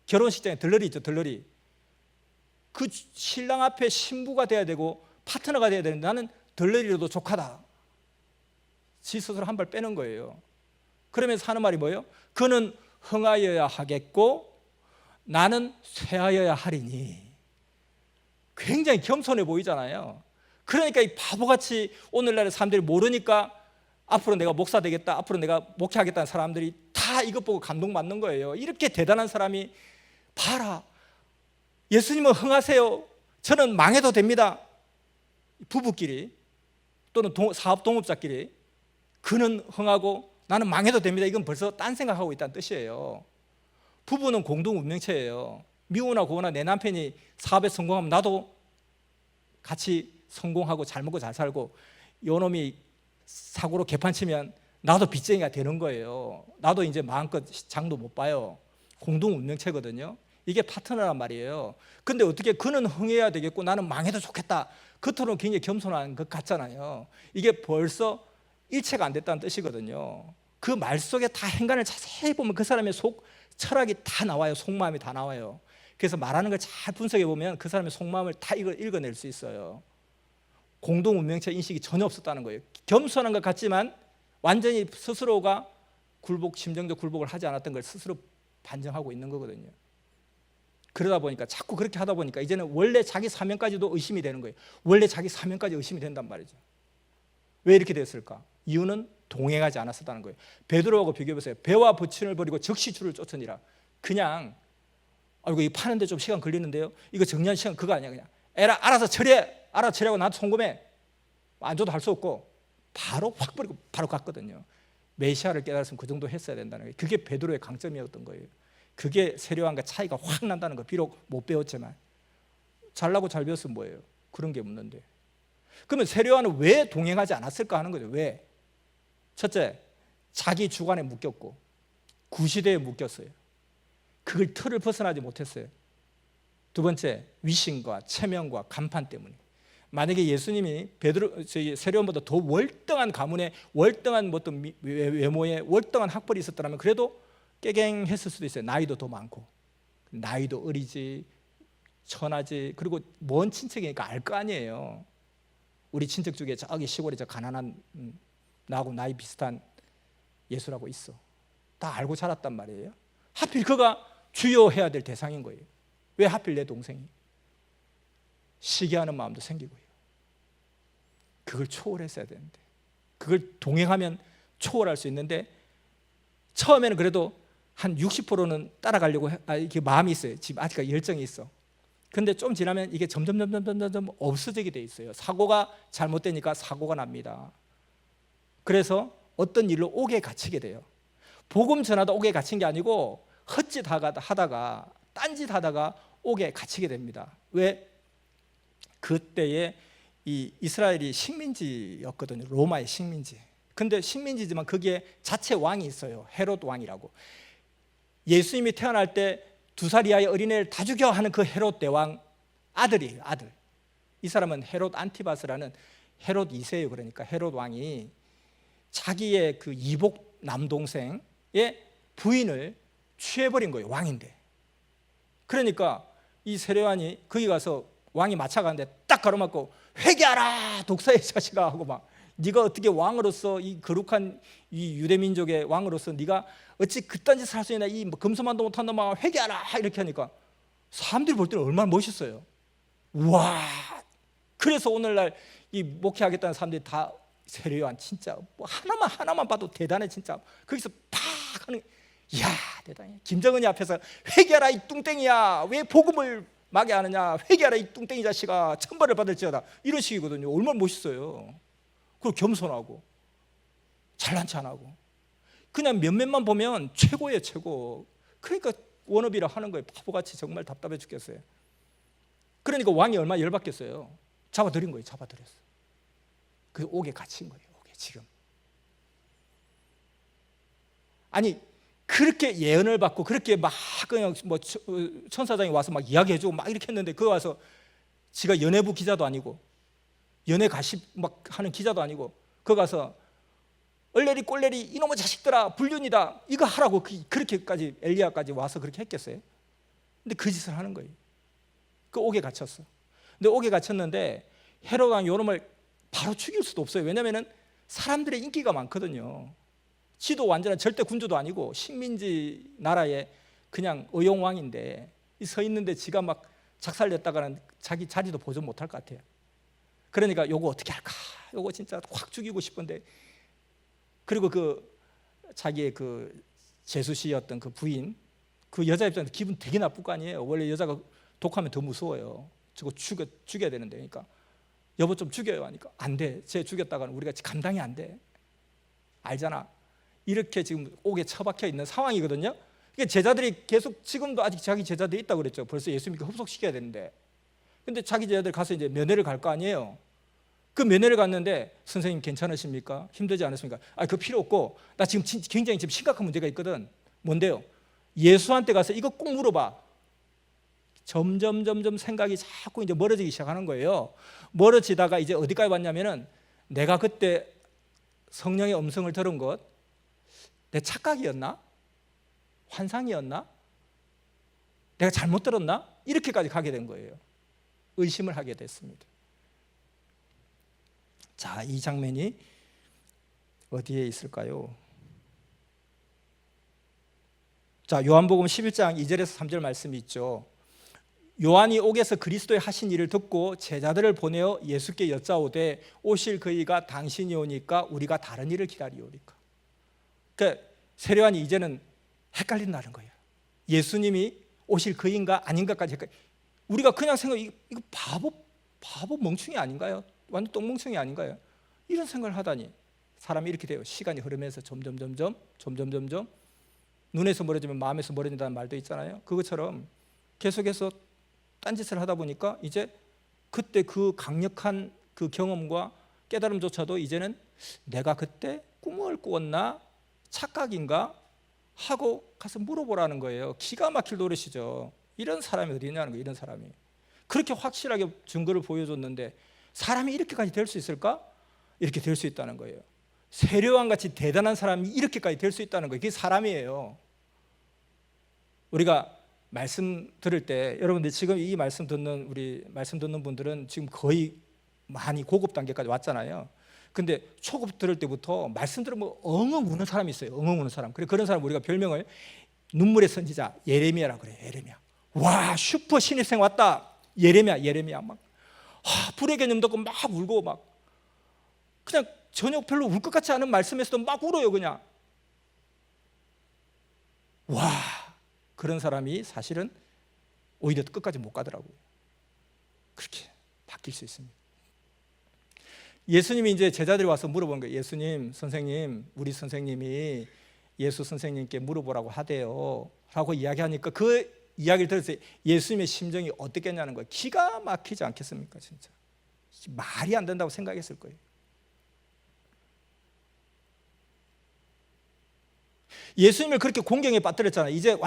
결혼식장에 들러리 있죠. 들러리. 그 신랑 앞에 신부가 돼야 되고 파트너가 돼야 되는데 나는 들러리로도 족하다. 지 스스로 한 발 빼는 거예요. 그러면서 하는 말이 뭐예요? 그는 흥하여야 하겠고 나는 쇠하여야 하리니. 굉장히 겸손해 보이잖아요. 그러니까 이 바보같이 오늘날의 사람들이 모르니까 앞으로 내가 목사 되겠다, 앞으로 내가 목회하겠다는 사람들이 다 이것 보고 감동받는 거예요. 이렇게 대단한 사람이 봐라, 예수님은 흥하세요, 저는 망해도 됩니다. 부부끼리 또는 사업 동업자끼리 그는 흥하고 나는 망해도 됩니다. 이건 벌써 딴 생각하고 있다는 뜻이에요. 부부는 공동 운명체예요. 미우나 고우나 내 남편이 사업에 성공하면 나도 같이 성공하고 잘 먹고 잘 살고, 요놈이 사고로 개판치면 나도 빚쟁이가 되는 거예요. 나도 이제 마음껏 장도 못 봐요. 공동 운명체거든요. 이게 파트너란 말이에요. 근데 어떻게 그는 흥해야 되겠고 나는 망해도 좋겠다, 겉으로는 굉장히 겸손한 것 같잖아요. 이게 벌써 일체가 안 됐다는 뜻이거든요. 그 말 속에 다 행간을 자세히 보면 그 사람의 속 철학이 다 나와요. 속마음이 다 나와요. 그래서 말하는 걸 잘 분석해 보면 그 사람의 속마음을 다 읽어낼 수 있어요. 공동 운명체 인식이 전혀 없었다는 거예요. 겸손한 것 같지만 완전히 스스로가 심정적 굴복을 하지 않았던 걸 스스로 반증하고 있는 거거든요. 그러다 보니까 자꾸 그렇게 하다 보니까 이제는 원래 자기 사명까지도 의심이 되는 거예요. 원래 자기 사명까지 의심이 된단 말이죠. 왜 이렇게 됐을까? 이유는 동행하지 않았었다는 거예요. 베드로하고 비교해보세요. 배와 부친을 버리고 즉시 주를 쫓으니라. 그냥 이거 파는데 좀 시간 걸리는데요, 이거 정리한 시간 그거 아니야. 그냥 알아서 처리해, 알아서 처리하고 나한테 송금해. 안 줘도 할 수 없고 바로 확 버리고 바로 갔거든요. 메시아를 깨달았으면 그 정도 했어야 된다는 거예요. 그게 베드로의 강점이었던 거예요. 그게 세례요한과 차이가 확 난다는 거. 비록 못 배웠지만 잘나고 잘 배웠으면 뭐예요? 그런 게 없는데. 그러면 세례요한은 왜 동행하지 않았을까 하는 거죠. 왜? 첫째, 자기 주관에 묶였고 구시대에 묶였어요. 그걸 틀을 벗어나지 못했어요. 두 번째, 위신과 체면과 간판 때문에. 만약에 예수님이 세례요한보다 더 월등한 가문에 월등한 어떤 외모에 월등한 학벌이 있었더라면 그래도 깨갱했을 수도 있어요. 나이도 더 많고, 나이도 어리지, 천하지, 그리고 먼 친척이니까 알 거 아니에요. 우리 친척 중에 저기 시골에 저 가난한 나하고 나이 비슷한 예수라고 있어. 다 알고 자랐단 말이에요. 하필 그가 주요해야 될 대상인 거예요. 왜 하필 내 동생이? 시기하는 마음도 생기고요. 그걸 초월했어야 되는데, 그걸 동행하면 초월할 수 있는데, 처음에는 그래도 한 60%는 따라가려고 이렇게 마음이 있어요. 지금 아직까지 열정이 있어. 근데 좀 지나면 이게 점점 없어지게 돼 있어요. 사고가 잘못되니까 사고가 납니다. 그래서 어떤 일로 옥에 갇히게 돼요. 복음 전하다 옥에 갇힌 게 아니고 헛짓 하다가 딴짓 하다가 옥에 갇히게 됩니다. 왜? 그때에 이 이스라엘이 식민지였거든요. 로마의 식민지. 근데 식민지지만 거기에 자체 왕이 있어요. 헤롯 왕이라고. 예수님이 태어날 때 2살 이하의 어린애를 다 죽여 하는 그 헤롯 대왕 아들이에요. 아들. 이 사람은 헤롯 안티바스라는 헤롯 2세예요. 그러니까 헤롯 왕이 자기의 그 이복 남동생의 부인을 취해버린 거예요. 왕인데. 그러니까 이 세례요한이 거기 가서 왕이 마차가는데 딱 가로막고 회개하라 독사의 자식아 하고 막 네가 어떻게 왕으로서 이 거룩한 이 유대 민족의 왕으로서 네가 어찌 그딴 짓을 할 수 있나 이 금수만도 못한 놈아 회개하라 이렇게 하니까 사람들이 볼 때는 얼마나 멋있어요. 와, 그래서 오늘날 이 목회하겠다는 사람들이 다 세례요한 진짜 뭐 하나만 봐도 대단해 진짜. 거기서 팍 하는 이야 대단해. 김정은이 앞에서 회개하라 이 뚱땡이야 왜 복음을 마게 하느냐 회개하라 이 뚱땡이 자식아 천벌을 받을지어다 이런 식이거든요. 얼마나 멋있어요. 그리고 겸손하고 잘난 체 안 하고 그냥 몇몇만 보면 최고예요 최고. 그러니까 워너비라 하는 거예요. 바보같이 정말 답답해 죽겠어요. 그러니까 왕이 얼마나 열받겠어요. 잡아들인 거예요. 잡아들였어. 그 옥에 갇힌 거예요. 옥에 지금. 아니 그렇게 예언을 받고 그렇게 막 그냥 뭐 천사장이 와서 막 이야기해주고 막 이렇게 했는데 그거 와서 지가 연예부 기자도 아니고 연예 가십 막 하는 기자도 아니고 그거 가서 얼레리 꼴레리 이놈의 자식들아 불륜이다 이거 하라고 그렇게까지 엘리야까지 와서 그렇게 했겠어요? 근데 그 짓을 하는 거예요. 그 옥에 갇혔어. 근데 옥에 갇혔는데 헤롯 왕이 요놈을 바로 죽일 수도 없어요. 왜냐하면 사람들의 인기가 많거든요. 지도 완전한 절대 군주도 아니고 식민지 나라의 그냥 의용왕인데 서 있는데 지가 막 작살냈다가는 자기 자리도 보존 못할 것 같아요. 그러니까 요거 어떻게 할까? 요거 진짜 확 죽이고 싶은데 그리고 그 자기의 그 제수씨였던 그 부인 그 여자 입장에서 기분 되게 나쁠 거 아니에요. 원래 여자가 독하면 더 무서워요. 저거 죽여야 되는데 그러니까 여보 좀 죽여요 하니까 안 돼. 쟤 죽였다가는 우리가 감당이 안 돼. 알잖아. 이렇게 지금 옥에 처박혀 있는 상황이거든요. 그러니까 제자들이 계속 지금도 아직 자기 제자들이 있다고 그랬죠. 벌써 예수님께 흡속시켜야 되는데 근데 자기 제자들 가서 이제 면회를 갈 거 아니에요. 그 면회를 갔는데 선생님 괜찮으십니까? 힘들지 않으십니까? 그거 필요 없고 나 지금 굉장히 지금 심각한 문제가 있거든. 뭔데요? 예수한테 가서 이거 꼭 물어봐. 점점 생각이 자꾸 이제 멀어지기 시작하는 거예요. 멀어지다가 이제 어디까지 왔냐면은 내가 그때 성령의 음성을 들은 것 내 착각이었나? 환상이었나? 내가 잘못 들었나? 이렇게까지 가게 된 거예요. 의심을 하게 됐습니다. 자, 이 장면이 어디에 있을까요? 자, 요한복음 11장 2절에서 3절 말씀이 있죠. 요한이 옥에서 그리스도의 하신 일을 듣고 제자들을 보내어 예수께 여짜오되 오실 그이가 당신이 오니까 우리가 다른 일을 기다리오리까. 그러니까 세례요한이 이제는 헷갈린다는 거예요. 예수님이 오실 그인가 아닌가까지 우리가 그냥 생각 이거 바보 멍충이 아닌가요? 완전 똥멍충이 아닌가요? 이런 생각을 하다니 사람이 이렇게 돼요. 시간이 흐르면서 점점 눈에서 멀어지면 마음에서 멀어진다는 말도 있잖아요. 그것처럼 계속해서 딴짓을 하다 보니까 이제 그때 그 강력한 그 경험과 깨달음조차도 이제는 내가 그때 꿈을 꾸었나 착각인가 하고 가서 물어보라는 거예요. 기가 막힐 노릇이죠. 이런 사람이 어디 있냐는 거예요. 이런 사람이 그렇게 확실하게 증거를 보여줬는데 사람이 이렇게까지 될 수 있을까? 이렇게 될 수 있다는 거예요. 세례요한 같이 대단한 사람이 이렇게까지 될 수 있다는 거예요. 그게 사람이에요. 우리가 말씀 들을 때 여러분들 지금 이 말씀 듣는 우리 말씀 듣는 분들은 지금 거의 많이 고급 단계까지 왔잖아요. 근데 초급 들을 때부터 말씀 들으면 엉엉 우는 사람이 있어요. 엉엉 우는 사람. 그런 사람 우리가 별명을 눈물의 선지자 예레미야라고 그래요. 예레미야. 와, 슈퍼 신입생 왔다. 예레미야 막 불의 개념도 없고 막 울고 막 그냥 전혀 별로 울 것 같지 않은 말씀에서도 막 울어요. 그냥 와, 그런 사람이 사실은 오히려 끝까지 못 가더라고요. 그렇게 바뀔 수 있습니다. 예수님이 이제 제자들이 와서 물어본 거예요. 예수님, 선생님, 우리 선생님이 예수 선생님께 물어보라고 하대요 라고 이야기하니까 그 이야기를 들었을 때 예수님의 심정이 어떻겠냐는 거예요. 기가 막히지 않겠습니까? 진짜 말이 안 된다고 생각했을 거예요. 예수님을 그렇게 공경에 빠뜨렸잖아요. 이제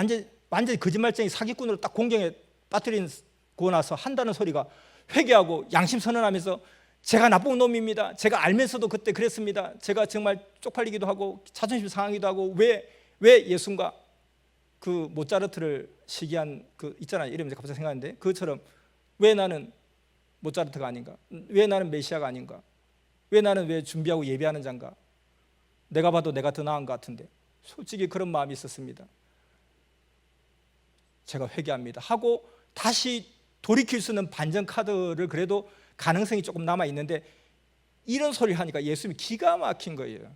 완전히 거짓말쟁이 사기꾼으로 딱 공경에 빠뜨리고 나서 한다는 소리가 회개하고 양심 선언하면서 제가 나쁜 놈입니다. 제가 알면서도 그때 그랬습니다. 제가 정말 쪽팔리기도 하고 자존심 상하기도 하고 왜 예수님과 그 모차르트를 시기한 그 있잖아요. 이름이 갑자기 생각나는데 그것처럼 왜 나는 모차르트가 아닌가? 왜 나는 메시아가 아닌가? 왜 나는 왜 준비하고 예배하는 자인가? 내가 봐도 내가 더 나은 것 같은데 솔직히 그런 마음이 있었습니다. 제가 회개합니다 하고 다시 돌이킬 수 있는 반전 카드를 그래도 가능성이 조금 남아있는데 이런 소리를 하니까 예수님이 기가 막힌 거예요.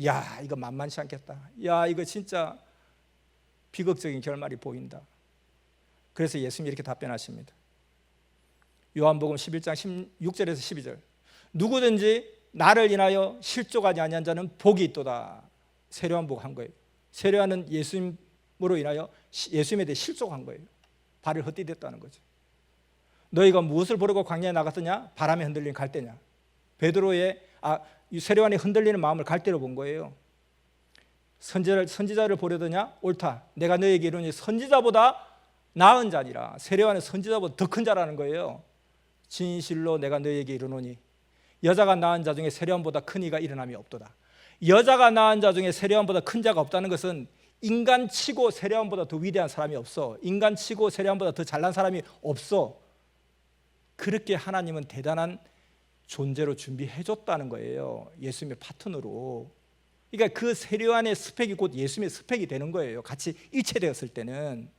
야, 이거 만만치 않겠다. 야, 이거 진짜 비극적인 결말이 보인다. 그래서 예수님이 이렇게 답변하십니다. 요한복음 11장 16절에서 12절. 누구든지 나를 인하여 실족하지 아니한 자는 복이 있도다. 세례요한 보고 한 거예요. 세례요한은 예수님으로 인하여 예수님에 대해 실족한 거예요. 발을 헛디뎠다는 거죠. 너희가 무엇을 보려고 광야에 나갔더냐? 바람에 흔들린 갈대냐? 베드로의 세례요한이 흔들리는 마음을 갈대로 본 거예요. 선지자를 보려더냐? 옳다. 내가 너에게 이르노니 선지자보다 나은 자니라. 세례요한은 선지자보다 더 큰 자라는 거예요. 진실로 내가 너에게 이르노니 여자가 낳은 자 중에 세례요한보다 큰 이가 일어남이 없도다. 여자가 낳은 자 중에 세례요한보다 큰 자가 없다는 것은 인간치고 세례요한보다 더 위대한 사람이 없어. 인간치고 세례요한보다 더 잘난 사람이 없어. 그렇게 하나님은 대단한 존재로 준비해 줬다는 거예요. 예수님의 파트너로. 그러니까 그 세례요한의 스펙이 곧 예수님의 스펙이 되는 거예요. 같이 일체되었을 때는.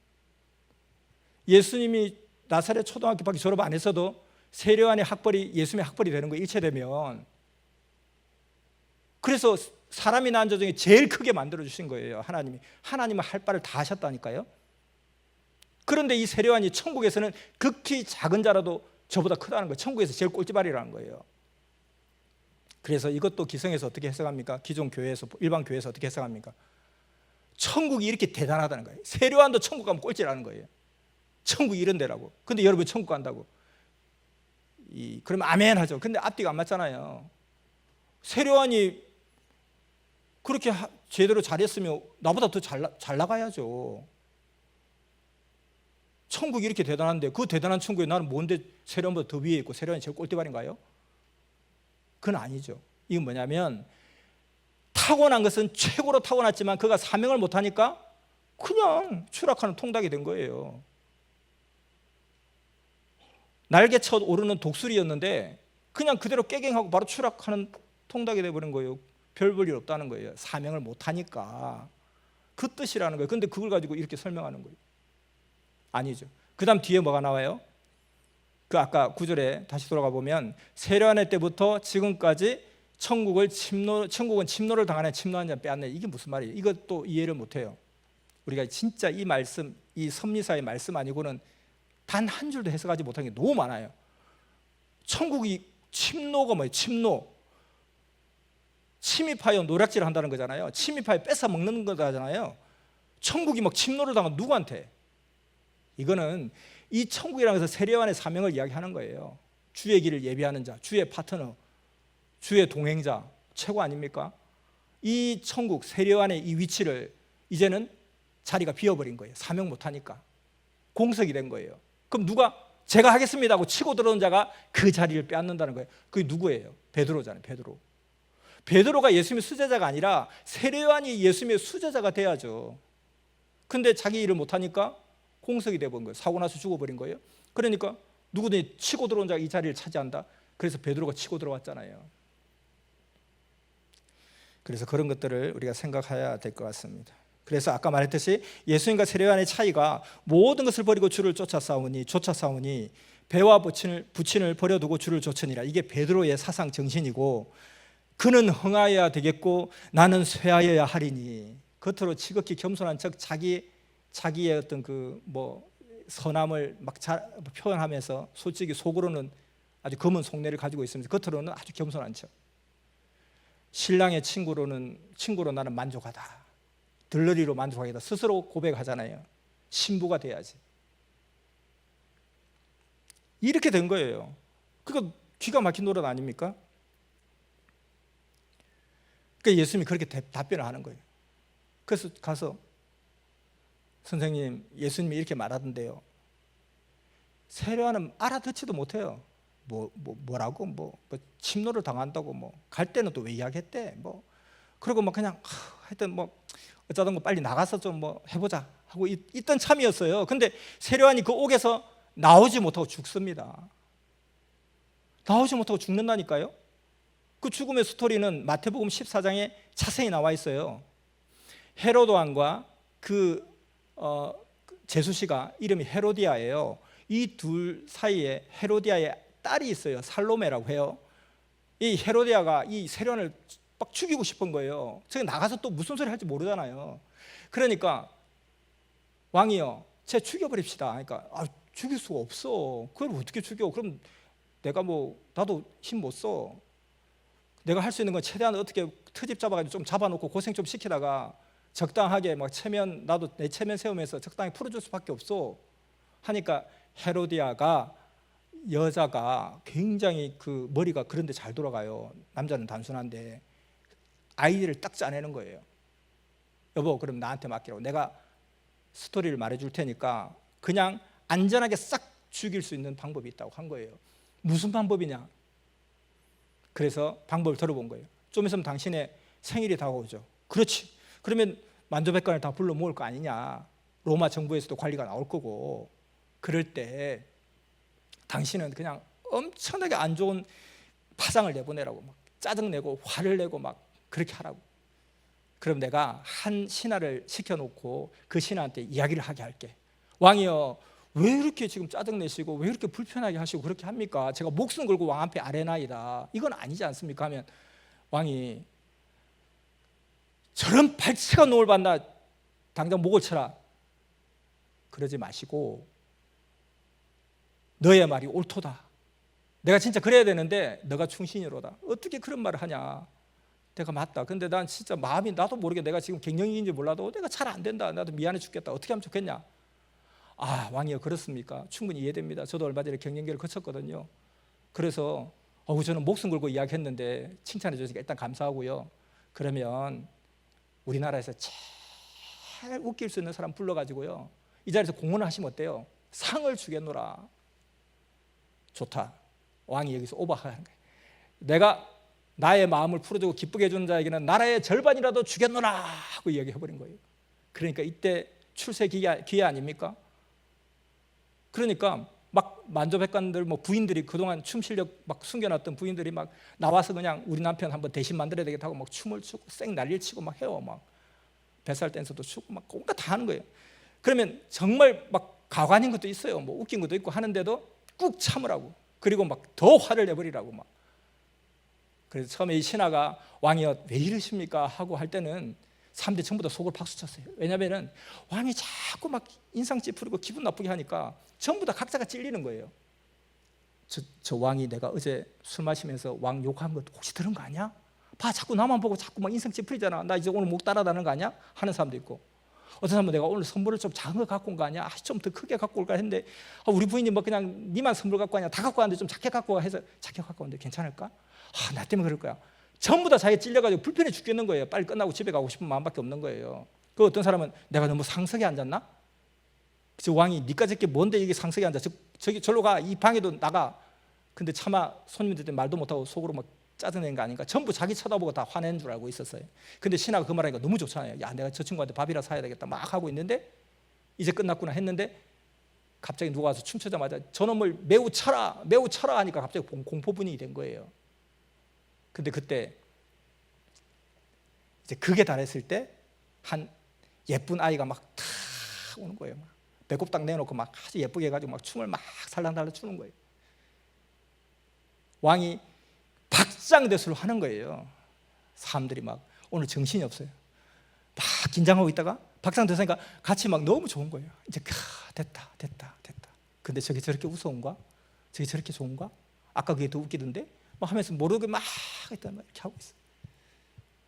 예수님이 나사렛 초등학교밖에 졸업 안 했어도 세례요한의 학벌이 예수님의 학벌이 되는 거예요. 일체되면. 그래서 사람이 낳은 자 중에 제일 크게 만들어 주신 거예요. 하나님은 할 바를 다 하셨다니까요. 그런데 이 세례요한이 천국에서는 극히 작은 자라도 저보다 크다는 거예요. 천국에서 제일 꼴찌발이라는 거예요. 그래서 이것도 기성에서 어떻게 해석합니까? 기존 교회에서, 일반 교회에서 어떻게 해석합니까? 천국이 이렇게 대단하다는 거예요. 세례요한도 천국 가면 꼴찌라는 거예요. 천국이 이런 데라고. 근데 여러분 천국 간다고. 그러면 아멘 하죠. 근데 앞뒤가 안 맞잖아요. 세례요한이 그렇게 제대로 잘했으면 나보다 더 잘 나가야죠. 천국이 이렇게 대단한데 그 대단한 천국에 나는 뭔데 세례요한보다 더 위에 있고 세례요한이 제일 꼴찌발인가요? 그건 아니죠. 이건 뭐냐면 타고난 것은 최고로 타고났지만 그가 사명을 못하니까 그냥 추락하는 통닭이 된 거예요. 날개쳐 오르는 독수리였는데 그냥 그대로 깨갱하고 바로 추락하는 통닭이 돼버린 거예요. 별 볼 일 없다는 거예요. 사명을 못하니까. 그 뜻이라는 거예요. 그런데 그걸 가지고 이렇게 설명하는 거예요. 아니죠. 그 다음 뒤에 뭐가 나와요? 그 아까 9절에 다시 돌아가 보면 세례요한의 때부터 지금까지 천국은 침노를 당하는 침노한 자 빼앗네. 이게 무슨 말이에요? 이것도 이해를 못해요. 우리가 진짜 이 말씀, 이 섭리사의 말씀 아니고는 단 한 줄도 해석하지 못한 게 너무 많아요. 천국이 침노가 뭐예요? 침입하여 노략질을 한다는 거잖아요. 침입하여 뺏어 먹는 거잖아요. 천국이 막 침노를 당한 누구한테? 이거는 이 천국이라는 것은 세례요한의 사명을 이야기하는 거예요. 주의 길을 예비하는 자, 주의 파트너, 주의 동행자, 최고 아닙니까? 이 천국 세례요한의 이 위치를 이제는 자리가 비어버린 거예요. 사명 못하니까 공석이 된 거예요. 그럼 누가 제가 하겠습니다 하고 치고 들어온 자가 그 자리를 빼앗는다는 거예요. 그게 누구예요? 베드로잖아요. 베드로가 예수님의 수제자가 아니라 세례요한이 예수님의 수제자가 돼야죠. 근데 자기 일을 못하니까 공석이 돼버린 거예요. 사고 나서 죽어버린 거예요. 그러니까 누구든지 치고 들어온 자가 이 자리를 차지한다. 그래서 베드로가 치고 들어왔잖아요. 그래서 그런 것들을 우리가 생각해야 될 것 같습니다. 그래서 아까 말했듯이 예수님과 세례요한의 차이가 모든 것을 버리고 주를 쫓아싸우니 배와 부친을 버려두고 주를 좇으니라. 이게 베드로의 사상 정신이고 그는 흥하여야 되겠고 나는 쇠하여야 하리니. 겉으로 지극히 겸손한 척 자기의 어떤 선함을 막 표현하면서 솔직히 속으로는 아주 검은 속내를 가지고 있으면서 겉으로는 아주 겸손한 척. 신랑의 친구로 나는 만족하다. 들러리로 만족하겠다. 스스로 고백하잖아요. 신부가 돼야지. 이렇게 된 거예요. 그거 기가 막힌 노릇 아닙니까? 그러니까 예수님이 그렇게 답변을 하는 거예요. 그래서 가서 선생님, 예수님이 이렇게 말하던데요. 세례요한은 알아듣지도 못해요. 뭐라고 뭐 침노를 당한다고 뭐 갈 때는 또 왜 이야기했대 뭐 그리고 뭐 그냥 하여튼 뭐 어쩌던 거 빨리 나가서 좀 뭐 해보자 하고 있던 참이었어요. 근데 세례요한이 그 옥에서 나오지 못하고 죽습니다. 나오지 못하고 죽는다니까요. 그 죽음의 스토리는 마태복음 14장에 자세히 나와 있어요. 헤로드 왕과 그 제수씨가 이름이 헤로디아예요. 이 둘 사이에 헤로디아의 딸이 있어요. 살로메라고 해요. 이 헤로디아가 이 세례요한을 막 죽이고 싶은 거예요. 제가 나가서 또 무슨 소리 할지 모르잖아요. 그러니까 왕이요, 쟤 죽여버립시다. 그러니까 죽일 수가 없어. 그걸 어떻게 죽여? 그럼 내가 나도 힘 못 써. 내가 할 수 있는 건 최대한 어떻게 트집 잡아가지고 좀 잡아놓고 고생 좀 시키다가 적당하게 막 나도 내 체면 세우면서 적당히 풀어줄 수밖에 없어 하니까 헤로디아가 여자가 굉장히 그 머리가 그런데 잘 돌아가요. 남자는 단순한데 아이디를 딱 짜내는 거예요. 여보, 그럼 나한테 맡기라고. 내가 스토리를 말해줄 테니까 그냥 안전하게 싹 죽일 수 있는 방법이 있다고 한 거예요. 무슨 방법이냐? 그래서 방법을 들어본 거예요. 좀 있으면 당신의 생일이 다가오죠. 그렇지. 그러면 만조백관을 다 불러 모을 거 아니냐. 로마 정부에서도 관리가 나올 거고. 그럴 때 당신은 그냥 엄청나게 안 좋은 파장을 내보내라고 막 짜증내고 화를 내고 막 그렇게 하라고. 그럼 내가 한 신하를 시켜놓고 그 신하한테 이야기를 하게 할게. 왕이여, 왜 이렇게 지금 짜증내시고 왜 이렇게 불편하게 하시고 그렇게 합니까? 제가 목숨 걸고 왕 앞에 아뢰나이다. 이건 아니지 않습니까? 하면 왕이 저런 발치가 노을 받나 당장 목을 쳐라. 그러지 마시고 너의 말이 옳도다. 내가 진짜 그래야 되는데 너가 충신이로다. 어떻게 그런 말을 하냐. 내가 맞다. 근데 난 진짜 마음이 나도 모르게 내가 지금 갱년기인지 몰라도 내가 잘 안 된다. 나도 미안해 죽겠다. 어떻게 하면 좋겠냐. 왕이여, 그렇습니까? 충분히 이해됩니다. 저도 얼마 전에 갱년기를 거쳤거든요. 그래서 저는 목숨 걸고 이야기했는데 칭찬해 주시니까 일단 감사하고요. 그러면 우리나라에서 제일 웃길 수 있는 사람 불러가지고요, 이 자리에서 공헌을 하시면 어때요? 상을 주겠노라. 좋다. 왕이 여기서 오버하는 거예요. 내가 나의 마음을 풀어주고 기쁘게 해주는 자에게는 나라의 절반이라도 주겠노라 하고 이야기해버린 거예요. 그러니까 이때 출세 기회 아닙니까? 그러니까 막 만조백관들 부인들이 그동안 춤 실력 막 숨겨놨던 부인들이 막 나와서 그냥 우리 남편 한번 대신 만들어야 되겠다 하고 막 춤을 추고 쌩 난리를 치고 막 해요. 막 뱃살 댄스도 추고 막 온갖 다 하는 거예요. 그러면 정말 막 가관인 것도 있어요. 웃긴 것도 있고 하는데도 꾹 참으라고. 그리고 막 더 화를 내버리라고 막. 그래서 처음에 이 신하가 왕이여 왜 이러십니까 하고 할 때는 사람들이 전부 다 속을 박수 쳤어요. 왜냐하면 왕이 자꾸 막 인상 찌푸리고 기분 나쁘게 하니까 전부 다 각자가 찔리는 거예요. 저 왕이 내가 어제 술 마시면서 왕 욕한 거 혹시 들은 거 아니야? 봐, 자꾸 나만 보고 자꾸 막 인상 찌푸리잖아. 나 이제 오늘 목 따라다는 거 아니야? 하는 사람도 있고, 어떤 사람은 내가 오늘 선물을 좀 작은 거 갖고 온 거 아니야? 좀 더 크게 갖고 올까 했는데 우리 부인이 그냥 니만 선물 갖고 왔냐? 다 갖고 왔는데 좀 작게 갖고 와 해서 작게 갖고 왔는데 괜찮을까? 나 때문에 그럴 거야. 전부 다 자기가 찔려가지고 불편해 죽겠는 거예요. 빨리 끝나고 집에 가고 싶은 마음밖에 없는 거예요. 그 어떤 사람은 내가 너무 상석에 앉았나? 그래서 왕이 니까 저게 뭔데 이게 상석에 앉아? 저기 절로 가. 이 방에도 나가. 근데 차마 손님들 때문에 말도 못하고 속으로 막 짜증낸 거 아닌가? 전부 자기 쳐다보고 다 화낸 줄 알고 있었어요. 근데 신하가 그 말하니까 너무 좋잖아요. 야, 내가 저 친구한테 밥이라 사야 되겠다 막 하고 있는데 이제 끝났구나 했는데 갑자기 누가 와서 춤추자마자 저놈을 매우 쳐라 하니까 갑자기 공포 분위기 된 거예요. 근데 그때 이제 극에 달했을 때 한 예쁜 아이가 막 탁 오는 거예요. 막 배꼽 딱 내놓고 막 아주 예쁘게 해가지고 막 춤을 막 살랑살랑 추는 거예요. 왕이 박장대소를 하는 거예요. 사람들이 막 오늘 정신이 없어요. 막 긴장하고 있다가 박장대소니까 같이 막 너무 좋은 거예요. 이제 됐다. 근데 저게 저렇게 무서운가? 저게 저렇게 좋은가? 아까 그게 더 웃기던데? 막 하면서 모르게 막 이렇게 하고 있어요.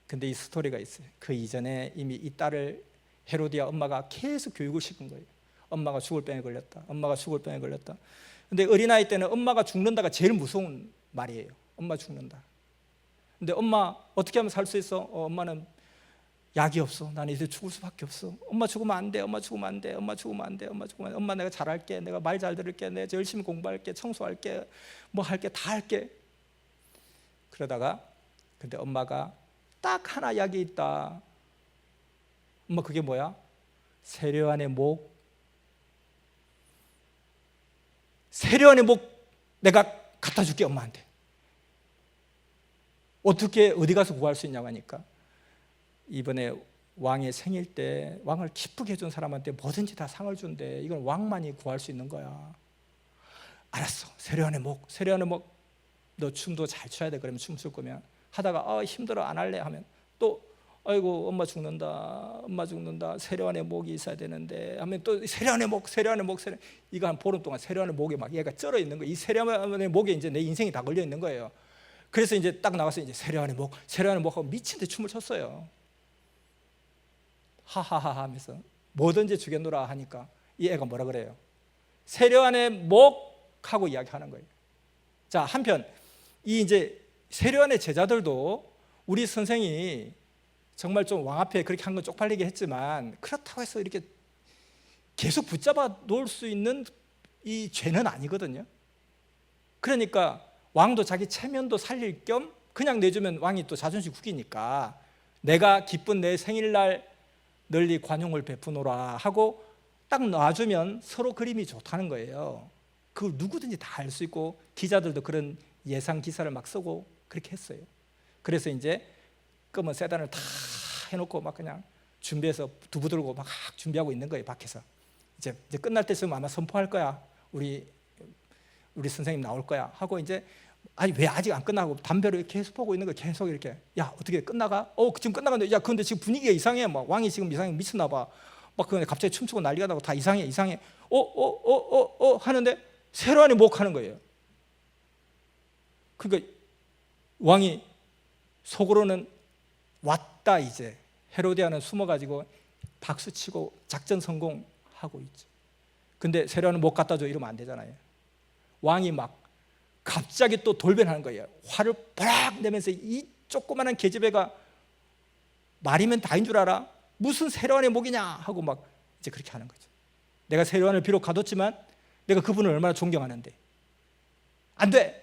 근데 이 스토리가 있어요. 그 이전에 이미 이 딸을 헤로디아 엄마가 계속 교육을 시킨 거예요. 엄마가 죽을 병에 걸렸다. 근데 어린아이 때는 엄마가 죽는다가 제일 무서운 말이에요. 엄마 죽는다. 근데 엄마 어떻게 하면 살 수 있어? 엄마는 약이 없어. 나는 이제 죽을 수밖에 없어. 엄마 죽으면 안 돼. 엄마 죽으면 안 돼. 엄마 죽으면 안 돼. 엄마 죽으면 안 돼. 엄마 내가 잘할게. 내가 말 잘 들을게. 내가 열심히 공부할게. 청소할게. 뭐 할게. 다 할게. 그러다가 근데 엄마가 딱 하나 약이 있다. 엄마 그게 뭐야? 세련의 목. 세련의 목 내가 갖다 줄게 엄마한테. 어떻게 어디 가서 구할 수 있냐고 하니까 이번에 왕의 생일 때 왕을 기쁘게 해준 사람한테 뭐든지 다 상을 준대. 이건 왕만이 구할 수 있는 거야. 알았어. 세련의 목, 세련의 목. 너 춤도 잘 춰야 돼. 그러면 춤출 거면 하다가 힘들어 안 할래 하면 또 아이고 엄마 죽는다, 엄마 죽는다. 세련의 목이 있어야 되는데 하면 또 세련의 목, 세련의 목, 세련. 이거 한 보름 동안 세련의 목에 막 얘가 쩔어 있는 거야. 이 세련의 목에 이제 내 인생이 다 걸려 있는 거예요. 그래서 이제 딱 나가서 이제 세련의 목, 세련의 목하고 미친 듯이 춤을 췄어요. 하하하 하면서 뭐든지 주겠노라 하니까 이 애가 뭐라 그래요? 세련의 목하고 이야기하는 거예요. 자, 한편 이 이제 세련의 제자들도 우리 선생이 정말 좀 왕 앞에 그렇게 한 건 쪽팔리게 했지만 그렇다고 해서 이렇게 계속 붙잡아 놓을 수 있는 이 죄는 아니거든요. 그러니까 왕도 자기 체면도 살릴 겸 그냥 내주면 왕이 또 자존심 구기니까 내가 기쁜 내 생일날 널리 관용을 베푸노라 하고 딱 놔주면 서로 그림이 좋다는 거예요. 그걸 누구든지 다 알 수 있고 기자들도 그런 예상 기사를 막 쓰고 그렇게 했어요. 그래서 이제 검은 세단을 다 해놓고 막 그냥 준비해서 두부 들고 막 준비하고 있는 거예요. 밖에서 이제 끝날 때쯤 아마 선포할 거야. 우리 선생님 나올 거야 하고 이제 아니 왜 아직 안 끝나고 담배를 계속 보고 있는 거 계속 이렇게 야 어떻게 끝나가? 지금 끝나갔는데 야 근데 지금 분위기가 이상해. 막 왕이 지금 이상해 미쳤나 봐. 막 그런데 갑자기 춤추고 난리가 나고 다 이상해 하는데 세련의 목 하는 거예요. 그러니까 왕이 속으로는 왔다 이제 헤로디아는 숨어가지고 박수치고 작전 성공하고 있죠. 근데 세련의 목 갖다 줘 이러면 안 되잖아요. 왕이 막 갑자기 또 돌변하는 거예요. 화를 빡 내면서 이 조그마한 계집애가 말이면 다인 줄 알아? 무슨 세련의 목이냐 하고 막 이제 그렇게 하는 거죠. 내가 세련을 비록 가뒀지만 내가 그분을 얼마나 존경하는데 안 돼.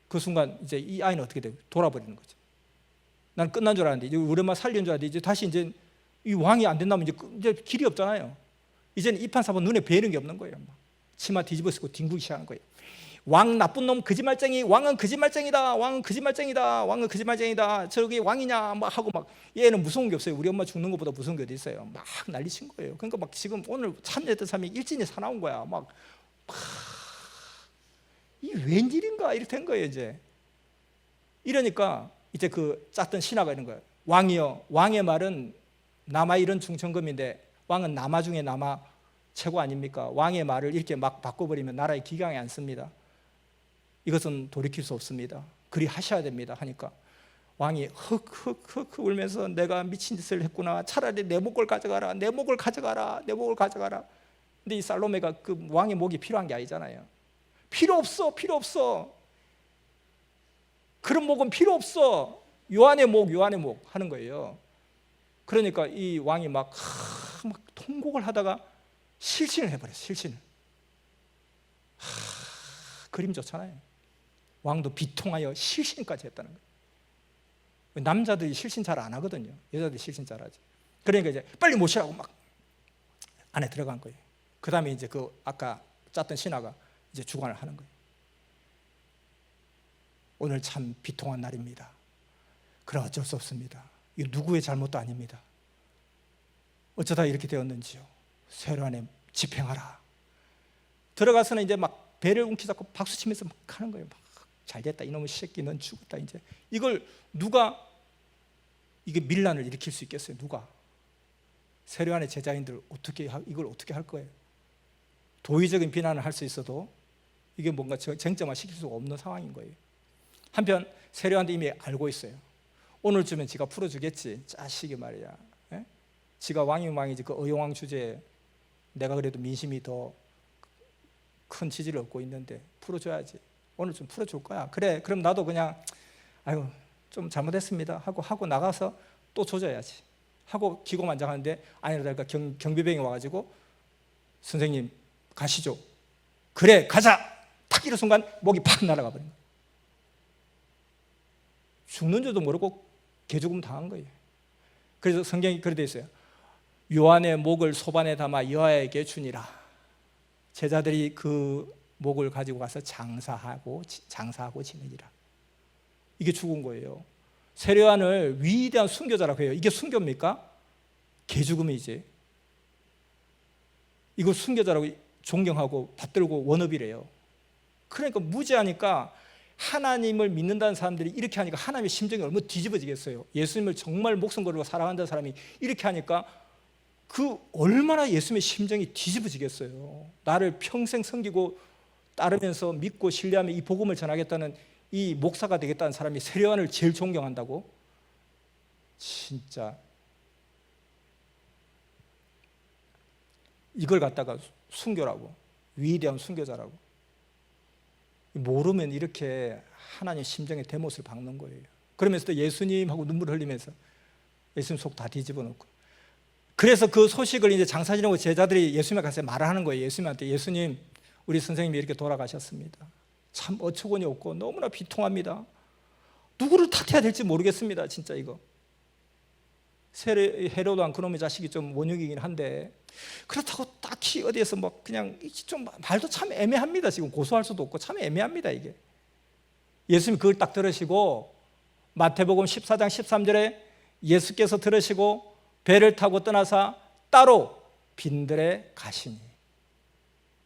그 순간 이제 이 아이는 어떻게 돼요? 돌아버리는 거죠. 난 끝난 줄 알았는데 이제 우리 엄마 살리는 줄 알았는데 이제 다시 이제 이 왕이 안 된다면 이제 길이 없잖아요. 이제는 이판사본 눈에 뵈는 게 없는 거예요. 치마 뒤집어 쓰고 뒹구기 시작하는 거예요. 왕 나쁜 놈 거짓말쟁이, 왕은 거짓말쟁이다, 왕은 거짓말쟁이다, 왕은 거짓말쟁이다. 저기 왕이냐 막 하고 막 얘는 무서운 게 없어요. 우리 엄마 죽는 것보다 무서운 게 어디 있어요. 막 난리친 거예요. 그러니까 막 지금 오늘 참여했던 사람이 일진이 사나운 거야. 막 이 웬일인가 이렇게 된 거예요. 이제 이러니까 이제 그 짰던 신하가 이런 거예요. 왕이여, 왕의 말은 남아 이런 충천금인데 왕은 남아 중에 남아 최고 아닙니까? 왕의 말을 이렇게 막 바꿔버리면 나라의 기강이 안 씁니다. 이것은 돌이킬 수 없습니다. 그리 하셔야 됩니다 하니까 왕이 흑흑흑 울면서 내가 미친 짓을 했구나. 차라리 내 목을 가져가라. 내 목을 가져가라. 내 목을 가져가라. 근데 이 살로메가 그 왕의 목이 필요한 게 아니잖아요. 필요 없어. 필요 없어. 그런 목은 필요 없어. 요한의 목 하는 거예요. 그러니까 이 왕이 막 통곡을 하다가 실신을 해버렸어요. 실신을. 그림 좋잖아요. 왕도 비통하여 실신까지 했다는 거예요. 남자들이 실신 잘 안 하거든요. 여자들이 실신 잘 하지. 그러니까 이제 빨리 모시라고 막 안에 들어간 거예요. 그 다음에 이제 그 아까 짰던 신하가 이제 주관을 하는 거예요. 오늘 참 비통한 날입니다. 그러나 어쩔 수 없습니다. 이거 누구의 잘못도 아닙니다. 어쩌다 이렇게 되었는지요. 세련에 집행하라. 들어가서는 이제 막 배를 움키 잡고 박수 치면서 막 하는 거예요. 막 잘됐다 이놈의 새끼 넌 죽었다. 이제 이걸 누가 이게 밀란을 일으킬 수 있겠어요? 누가? 세련의 제자인들 이걸 어떻게 할 거예요? 도의적인 비난을 할 수 있어도 이게 뭔가 쟁점화 시킬 수가 없는 상황인 거예요. 한편 세련도 이미 알고 있어요. 오늘쯤엔 지가 풀어주겠지. 자식이 말이야. 에? 지가 왕이면 왕이지 그 어용왕 주제에 내가 그래도 민심이 더 큰 지지를 얻고 있는데 풀어줘야지. 오늘 좀 풀어줄 거야. 그래 그럼 나도 그냥 아유 좀 잘못했습니다 하고 나가서 또 조져야지. 하고 기고만장하는데 아니라니까 경비병이 와가지고 선생님 가시죠. 그래 가자. 탁 이런 순간 목이 팍 날아가 버린 거예요. 죽는 줄도 모르고 개죽음 당한 거예요. 그래서 성경이 그렇게 돼 있어요. 요한의 목을 소반에 담아 여호와에게 주니라. 제자들이 그 목을 가지고 가서 장사하고 지내니라. 이게 죽은 거예요. 세례요한을 위대한 순교자라고 해요. 이게 순교입니까? 개죽음이지. 이거 순교자라고 존경하고 받들고 원업이래요. 그러니까 무지하니까 하나님을 믿는다는 사람들이 이렇게 하니까 하나님의 심정이 얼마나 뒤집어지겠어요. 예수님을 정말 목숨 걸고 사랑한다는 사람이 이렇게 하니까 그 얼마나 예수님의 심정이 뒤집어지겠어요. 나를 평생 섬기고 따르면서 믿고 신뢰하며 이 복음을 전하겠다는 이 목사가 되겠다는 사람이 세례요한을 제일 존경한다고? 진짜 이걸 갖다가 순교라고, 위대한 순교자라고. 모르면 이렇게 하나님 심정의 대못을 박는 거예요. 그러면서 또 예수님하고 눈물을 흘리면서 예수님 속 다 뒤집어 놓고. 그래서 그 소식을 이제 장사 지내고 제자들이 예수님에 가서 말을 하는 거예요. 예수님한테 예수님, 우리 선생님이 이렇게 돌아가셨습니다. 참 어처구니 없고 너무나 비통합니다. 누구를 탓해야 될지 모르겠습니다. 진짜 이거. 헤로도한 그놈의 자식이 좀 원흉이긴 한데 그렇다고 딱히 어디에서 뭐 그냥 좀 말도 참 애매합니다. 지금 고소할 수도 없고 참 애매합니다. 이게. 예수님이 그걸 딱 들으시고 마태복음 14장 13절에 예수께서 들으시고 배를 타고 떠나사 따로 빈들에 가시니.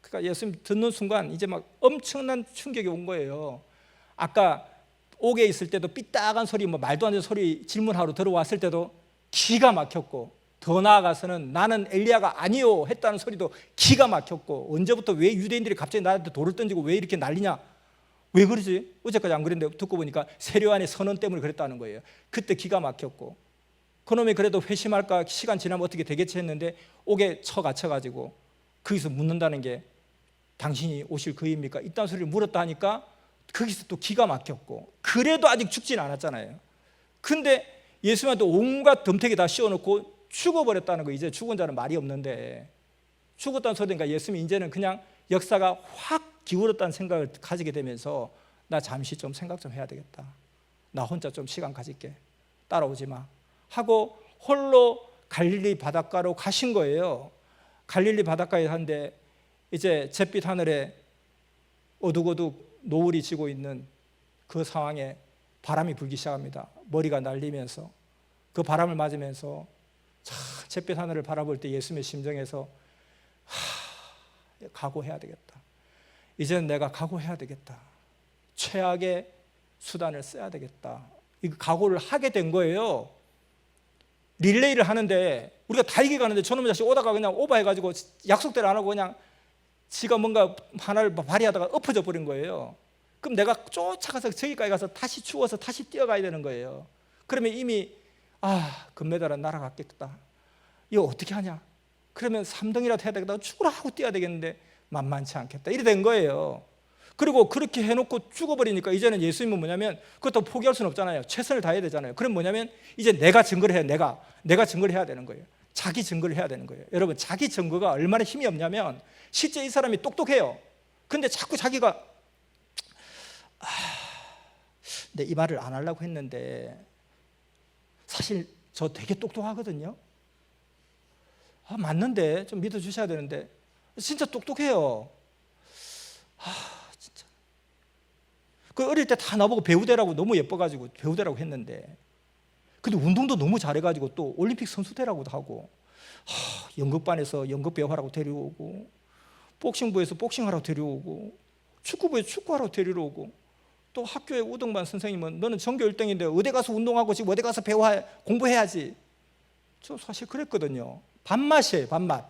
그러니까 예수님 듣는 순간 이제 막 엄청난 충격이 온 거예요. 아까 옥에 있을 때도 삐딱한 소리, 뭐 말도 안 되는 소리 질문하러 들어왔을 때도 기가 막혔고, 더 나아가서는 나는 엘리야가 아니요 했다는 소리도 기가 막혔고, 언제부터 왜 유대인들이 갑자기 나한테 돌을 던지고 왜 이렇게 난리냐, 왜 그러지? 어제까지 안 그랬는데 듣고 보니까 세례요한의 선언 때문에 그랬다는 거예요. 그때 기가 막혔고, 그놈이 그래도 회심할까, 시간 지나면 어떻게 되겠지 했는데 옥에 처갇혀가지고 거기서 묻는다는 게 당신이 오실 그이입니까? 이딴 소리를 물었다 하니까 거기서 또 기가 막혔고, 그래도 아직 죽진 않았잖아요. 근데 예수님한테 온갖 덤태기 다 씌워놓고 죽어버렸다는 거. 이제 죽은 자는 말이 없는데 죽었다는 소리니까 예수님이 이제는 그냥 역사가 확 기울었다는 생각을 가지게 되면서 나 잠시 좀 생각 좀 해야 되겠다. 나 혼자 좀 시간 가질게. 따라오지 마. 하고 홀로 갈릴리 바닷가로 가신 거예요. 갈릴리 바닷가에 한데 이제 잿빛 하늘에 어둑어둑 노을이 지고 있는 그 상황에 바람이 불기 시작합니다. 머리가 날리면서 그 바람을 맞으면서 잿빛 하늘을 바라볼 때 예수님의 심정에서 각오해야 되겠다. 이제는 내가 각오해야 되겠다. 최악의 수단을 써야 되겠다. 이 각오를 하게 된 거예요. 릴레이를 하는데 우리가 다 이겨가는데 저놈의 자식 오다가 그냥 오버해가지고 약속대로 안 하고 그냥 지가 뭔가 하나를 발휘하다가 엎어져 버린 거예요. 그럼 내가 쫓아가서 저기까지 가서 다시 추워서 다시 뛰어가야 되는 거예요. 그러면 이미 금메달은 날아갔겠다. 이거 어떻게 하냐? 그러면 3등이라도 해야 되겠다. 죽으라 하고 뛰어야 되겠는데 만만치 않겠다. 이래 된 거예요. 그리고 그렇게 해놓고 죽어버리니까 이제는 예수님은 뭐냐면 그것도 포기할 수는 없잖아요. 최선을 다해야 되잖아요. 그럼 뭐냐면 이제 내가 증거를 해야 내가 증거를 해야 되는 거예요. 자기 증거를 해야 되는 거예요. 여러분, 자기 증거가 얼마나 힘이 없냐면 실제 이 사람이 똑똑해요. 근데 자꾸 자기가 근데 이 말을 안 하려고 했는데 사실 저 되게 똑똑하거든요. 맞는데 좀 믿어주셔야 되는데 진짜 똑똑해요. 진짜. 그 어릴 때 다 나보고 배우되라고 너무 예뻐가지고 배우되라고 했는데 근데 운동도 너무 잘해가지고 또 올림픽 선수 되라고도 하고 연극반에서 연극 배우하라고 데려오고 복싱부에서 복싱하라고 데려오고 축구부에서 축구하라고 데리러 또 학교에 우등반 선생님은 너는 전교 1등인데 어디 가서 운동하고 지금 어디 가서 공부해야지. 저 사실 그랬거든요. 밥맛이에요. 밥맛.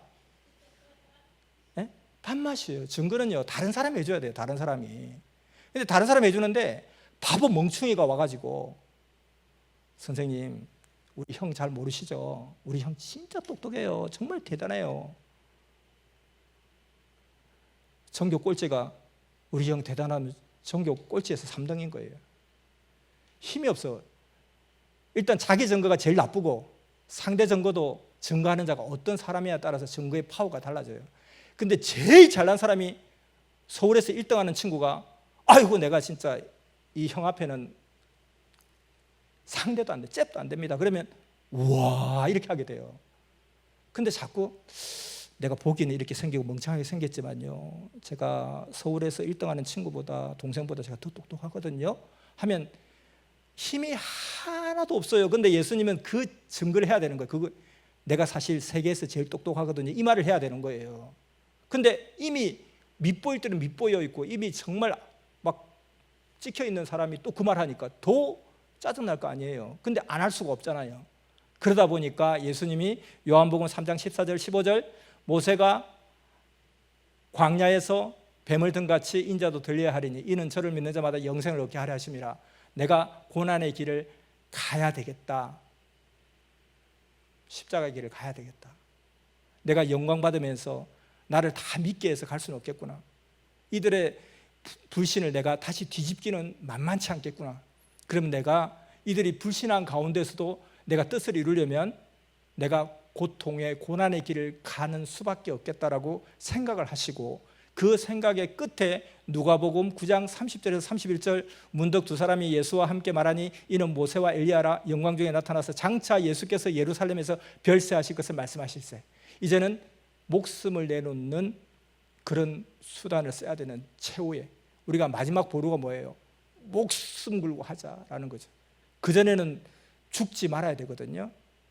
네? 밥맛이에요. 증거는요 다른 사람이 해줘야 돼요. 다른 사람이. 근데 다른 사람이 해주는데 바보 멍충이가 와가지고 선생님 우리 형 잘 모르시죠? 우리 형 진짜 똑똑해요. 정말 대단해요. 전교 꼴찌가 우리 형 대단하면 전교 꼴찌에서 3등인 거예요. 힘이 없어. 일단 자기 증거가 제일 나쁘고 상대 증거도 증거하는 자가 어떤 사람이냐에 따라서 증거의 파워가 달라져요. 근데 제일 잘난 사람이 서울에서 1등하는 친구가 아이고 내가 진짜 이 형 앞에는 상대도 안 돼, 잽도 안 됩니다. 그러면 우와 이렇게 하게 돼요. 근데 자꾸 내가 보기에는 이렇게 생기고 멍청하게 생겼지만요, 제가 서울에서 1등하는 친구보다 동생보다 제가 더 똑똑하거든요 하면 힘이 하나도 없어요. 근데 예수님은 그 증거를 해야 되는 거예요. 그거 내가 사실 세계에서 제일 똑똑하거든요 이 말을 해야 되는 거예요. 근데 이미 밑보일 때는 밑보여 있고 이미 정말 막 찍혀 있는 사람이 또 그 말 하니까 더 짜증날 거 아니에요. 근데 안 할 수가 없잖아요. 그러다 보니까 예수님이 요한복음 3장 14절 15절 모세가 광야에서 뱀을 등같이 인자도 들려야 하리니 이는 저를 믿는 자마다 영생을 얻게 하려 하심이라. 내가 고난의 길을 가야 되겠다. 십자가의 길을 가야 되겠다. 내가 영광 받으면서 나를 다 믿게 해서 갈 수는 없겠구나. 이들의 불신을 내가 다시 뒤집기는 만만치 않겠구나. 그럼 내가 이들이 불신한 가운데서도 내가 뜻을 이루려면 내가 고통의 고난의 길을 가는 수밖에 없겠다라고 생각을 하시고, 그 생각의 끝에 누가복음 9장 30절에서 31절 문득 두 사람이 예수와 함께 말하니 이는 모세와 엘리야라. 영광 중에 나타나서 장차 예수께서 예루살렘에서 별세하실 것을 말씀하실세. 이제는 목숨을 내놓는 그런 수단을 써야 되는 최후의 우리가 마지막 보루가 뭐예요? 목숨 걸고 하자라는 거죠. 그전에는 죽지 말아야 되거든요.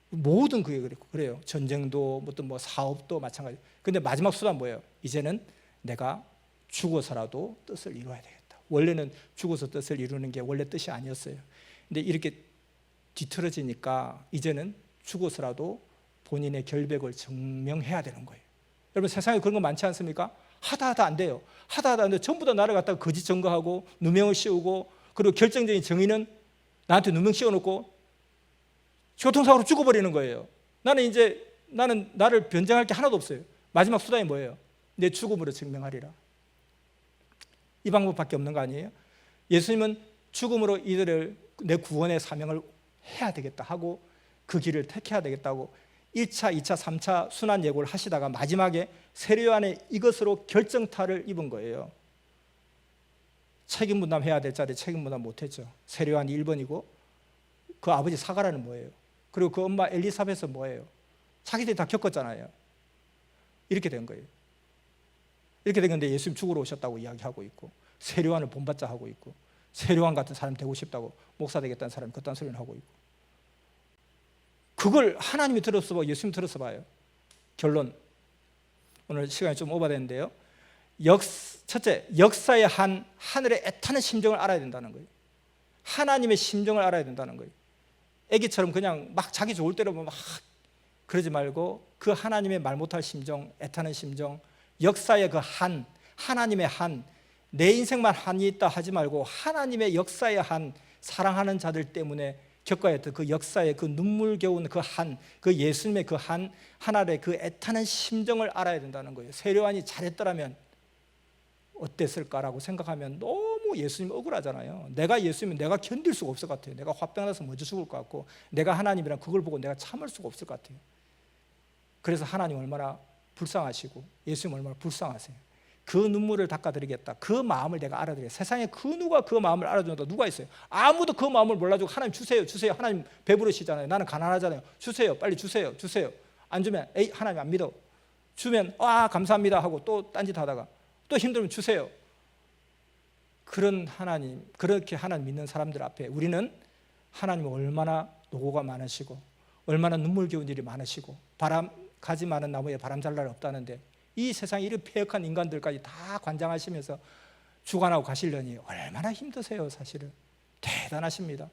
모든 그게 그래요. 전쟁도 어떤 뭐 사업도 마찬가지. 근데 마지막 수단 뭐예요? 이제는 내가 죽어서라도 뜻을 이루어야 되겠다. 원래는 죽어서 뜻을 이루는 게 원래 뜻이 아니었어요. 근데 이렇게 뒤틀어지니까 이제는 죽어서라도 본인의 결백을 증명해야 되는 거예요. 여러분 세상에 그런 거 많지 않습니까? 하다 안 돼요. 하다 안 돼. 전부 다 나를 갖다가 거짓 증거하고 누명을 씌우고, 그리고 결정적인 정의는 나한테 누명 씌워놓고 교통사고로 죽어버리는 거예요. 나는 나를 변증할 게 하나도 없어요. 마지막 수단이 뭐예요? 내 죽음으로 증명하리라. 이 방법밖에 없는 거 아니에요? 예수님은 죽음으로 이들을 내 구원의 사명을 해야 되겠다 하고 그 길을 택해야 되겠다고 1차, 2차, 3차 순환 예고를 하시다가 마지막에 세례요한의 이것으로 결정타를 입은 거예요. 책임 분담해야 될 자리에 책임 분담 못했죠. 세례요한이 1번이고 그 아버지 사가라는 뭐예요? 그리고 그 엄마 엘리사벳은 뭐예요? 자기들이 다 겪었잖아요. 이렇게 된 거예요. 이렇게 된 건데 예수님 죽으러 오셨다고 이야기하고 있고, 세례요한을 본받자 하고 있고, 세례요한 같은 사람 되고 싶다고 목사 되겠다는 사람이 그딴 소리를 하고 있고, 그걸 하나님이 들었어 봐, 예수님 들었어 봐요. 결론, 오늘 시간이 좀 오버됐는데요. 첫째, 역사의 하늘의 애타는 심정을 알아야 된다는 거예요. 하나님의 심정을 알아야 된다는 거예요. 애기처럼 그냥 막 자기 좋을 대로 막 그러지 말고 그 하나님의 말 못할 심정, 애타는 심정, 역사의 그 하나님의 내 인생만 한이 있다 하지 말고 하나님의 역사의 사랑하는 자들 때문에 겪어야 했던 그 역사의 그 눈물겨운 그 예수님의 그 하나의 그 애타는 심정을 알아야 된다는 거예요. 세례요한이 잘했더라면 어땠을까라고 생각하면 너무 예수님 억울하잖아요. 내가 예수님은 내가 견딜 수가 없을 것 같아요. 내가 화병 나서 먼저 죽을 것 같고, 내가 하나님이랑 그걸 보고 내가 참을 수가 없을 것 같아요. 그래서 하나님 얼마나 불쌍하시고 예수님 얼마나 불쌍하세요. 그 눈물을 닦아드리겠다. 그 마음을 내가 알아드리겠다. 세상에 그 누가 그 마음을 알아준다 누가 있어요? 아무도 그 마음을 몰라주고 하나님 주세요. 하나님 배부르시잖아요. 나는 가난하잖아요. 주세요. 빨리 주세요. 안 주면 에이 하나님 안 믿어. 주면 감사합니다 하고 또 딴짓 하다가 또 힘들면 주세요. 그런 하나님, 그렇게 하나님 믿는 사람들 앞에 우리는 하나님 얼마나 노고가 많으시고 얼마나 눈물겨운 일이 많으시고 가지 많은 나무에 바람 잘 날 없다는데 이 세상에 이런 폐역한 인간들까지 다 관장하시면서 주관하고 가시려니 얼마나 힘드세요. 사실은 대단하십니다.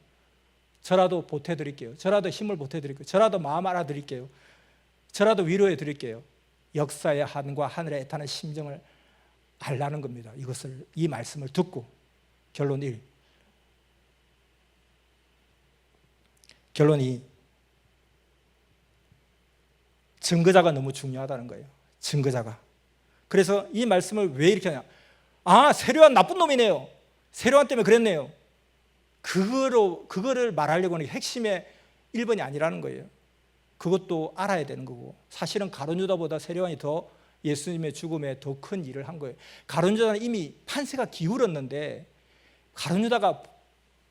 저라도 보태드릴게요. 저라도 힘을 보태드릴게요. 저라도 마음 알아드릴게요. 저라도 위로해드릴게요. 역사의 한과 하늘의 애타는 심정을 알라는 겁니다. 이 말씀을 듣고 결론 1. 결론 2. 증거자가 너무 중요하다는 거예요. 증거자가. 그래서 이 말씀을 왜 이렇게 하냐? 세례요한 나쁜 놈이네요. 세례요한 때문에 그랬네요. 그거를 말하려고 하는 게 핵심의 1번이 아니라는 거예요. 그것도 알아야 되는 거고, 사실은 가룟 유다보다 세례요한이 더 예수님의 죽음에 더 큰 일을 한 거예요. 가룟 유다는 이미 판세가 기울었는데 가룟 유다가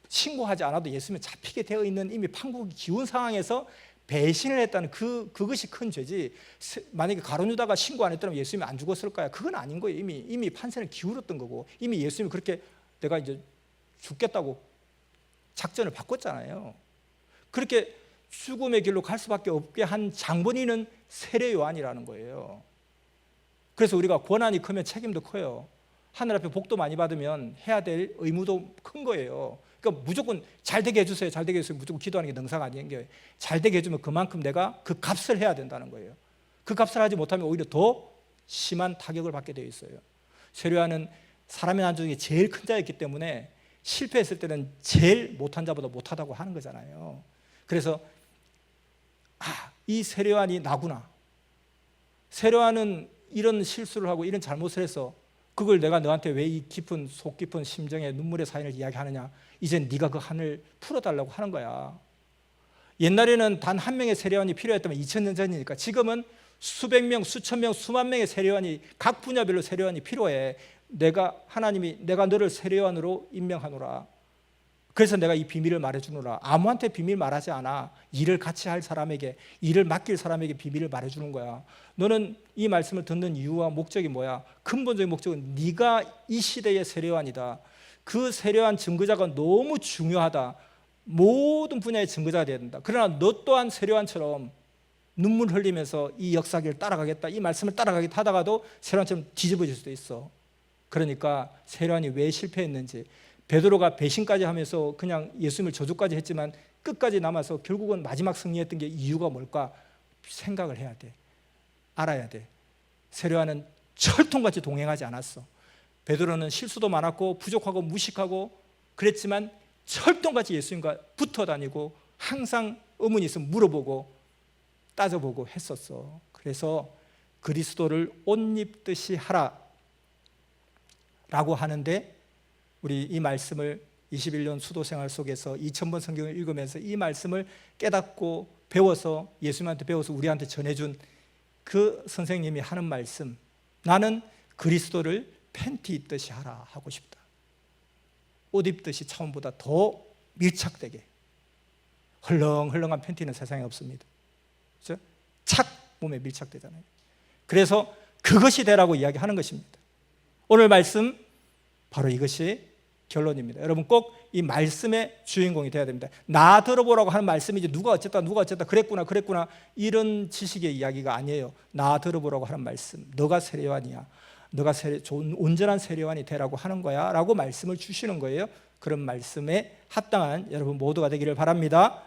신고하지 않아도 예수님이 잡히게 되어 있는 이미 판국이 기운 상황에서 배신을 했다는 그것이 큰 죄지, 만약에 가룟 유다가 신고 안 했더라면 예수님이 안 죽었을까요? 그건 아닌 거예요. 이미 판세는 기울었던 거고, 이미 예수님이 그렇게 내가 이제 죽겠다고 작전을 바꿨잖아요. 그렇게 죽음의 길로 갈 수밖에 없게 한 장본인은 세례 요한이라는 거예요. 그래서 우리가 권한이 크면 책임도 커요. 하늘 앞에 복도 많이 받으면 해야 될 의무도 큰 거예요. 그러니까 무조건 잘 되게 해주세요, 잘 되게 해주세요, 무조건 기도하는 게 능사가 아닌 게, 잘 되게 해주면 그만큼 내가 그 값을 해야 된다는 거예요. 그 값을 하지 못하면 오히려 더 심한 타격을 받게 되어 있어요. 세례 요한은 사람의 난 중에 제일 큰 자였기 때문에 실패했을 때는 제일 못한 자보다 못하다고 하는 거잖아요. 그래서 이 세례 요한이 나구나, 세례 요한은 이런 실수를 하고 이런 잘못을 해서 그걸 내가 너한테 왜 이 깊은 속 깊은 심정의 눈물의 사연을 이야기하느냐, 이제 네가 그 한을 풀어달라고 하는 거야. 옛날에는 단 한 명의 세례요한이 필요했다면 2000년 전이니까, 지금은 수백 명, 수천 명, 수만 명의 세례요한이, 각 분야별로 세례요한이 필요해. 하나님이 내가 너를 세례요한으로 임명하노라, 그래서 내가 이 비밀을 말해주노라. 아무한테 비밀 말하지 않아. 일을 같이 할 사람에게, 일을 맡길 사람에게 비밀을 말해주는 거야. 너는 이 말씀을 듣는 이유와 목적이 뭐야? 근본적인 목적은 네가 이 시대의 세례요한이다. 그 세례요한 증거자가 너무 중요하다. 모든 분야의 증거자가 되어야 된다. 그러나 너 또한 세례요한처럼 눈물 흘리면서 이 역사기를 따라가겠다, 이 말씀을 따라가겠다 하다가도 세례요한처럼 뒤집어질 수도 있어. 그러니까 세례요한이 왜 실패했는지, 베드로가 배신까지 하면서 그냥 예수님을 저주까지 했지만 끝까지 남아서 결국은 마지막 승리했던 게 이유가 뭘까 생각을 해야 돼. 알아야 돼. 세례요한은 철통같이 동행하지 않았어. 베드로는 실수도 많았고 부족하고 무식하고 그랬지만 철통같이 예수님과 붙어 다니고 항상 의문이 있으면 물어보고 따져보고 했었어. 그래서 그리스도를 옷 입듯이 하라 라고 하는데, 우리 이 말씀을 21년 수도생활 속에서 2000번 성경을 읽으면서 이 말씀을 깨닫고 배워서, 예수님한테 배워서 우리한테 전해준 그 선생님이 하는 말씀, 나는 그리스도를 팬티 입듯이 하라 하고 싶다. 옷 입듯이 차원보다 더 밀착되게. 헐렁헐렁한 팬티는 세상에 없습니다. 그렇죠? 착 몸에 밀착되잖아요. 그래서 그것이 되라고 이야기하는 것입니다. 오늘 말씀 바로 이것이 결론입니다. 여러분 꼭 이 말씀의 주인공이 되어야 됩니다. 나 들어보라고 하는 말씀이지 누가 어쨌다 그랬구나 이런 지식의 이야기가 아니에요. 나 들어보라고 하는 말씀, 너가 세례요한이야, 너가 좋은 온전한 세례요한이 되라고 하는 거야 라고 말씀을 주시는 거예요. 그런 말씀에 합당한 여러분 모두가 되기를 바랍니다.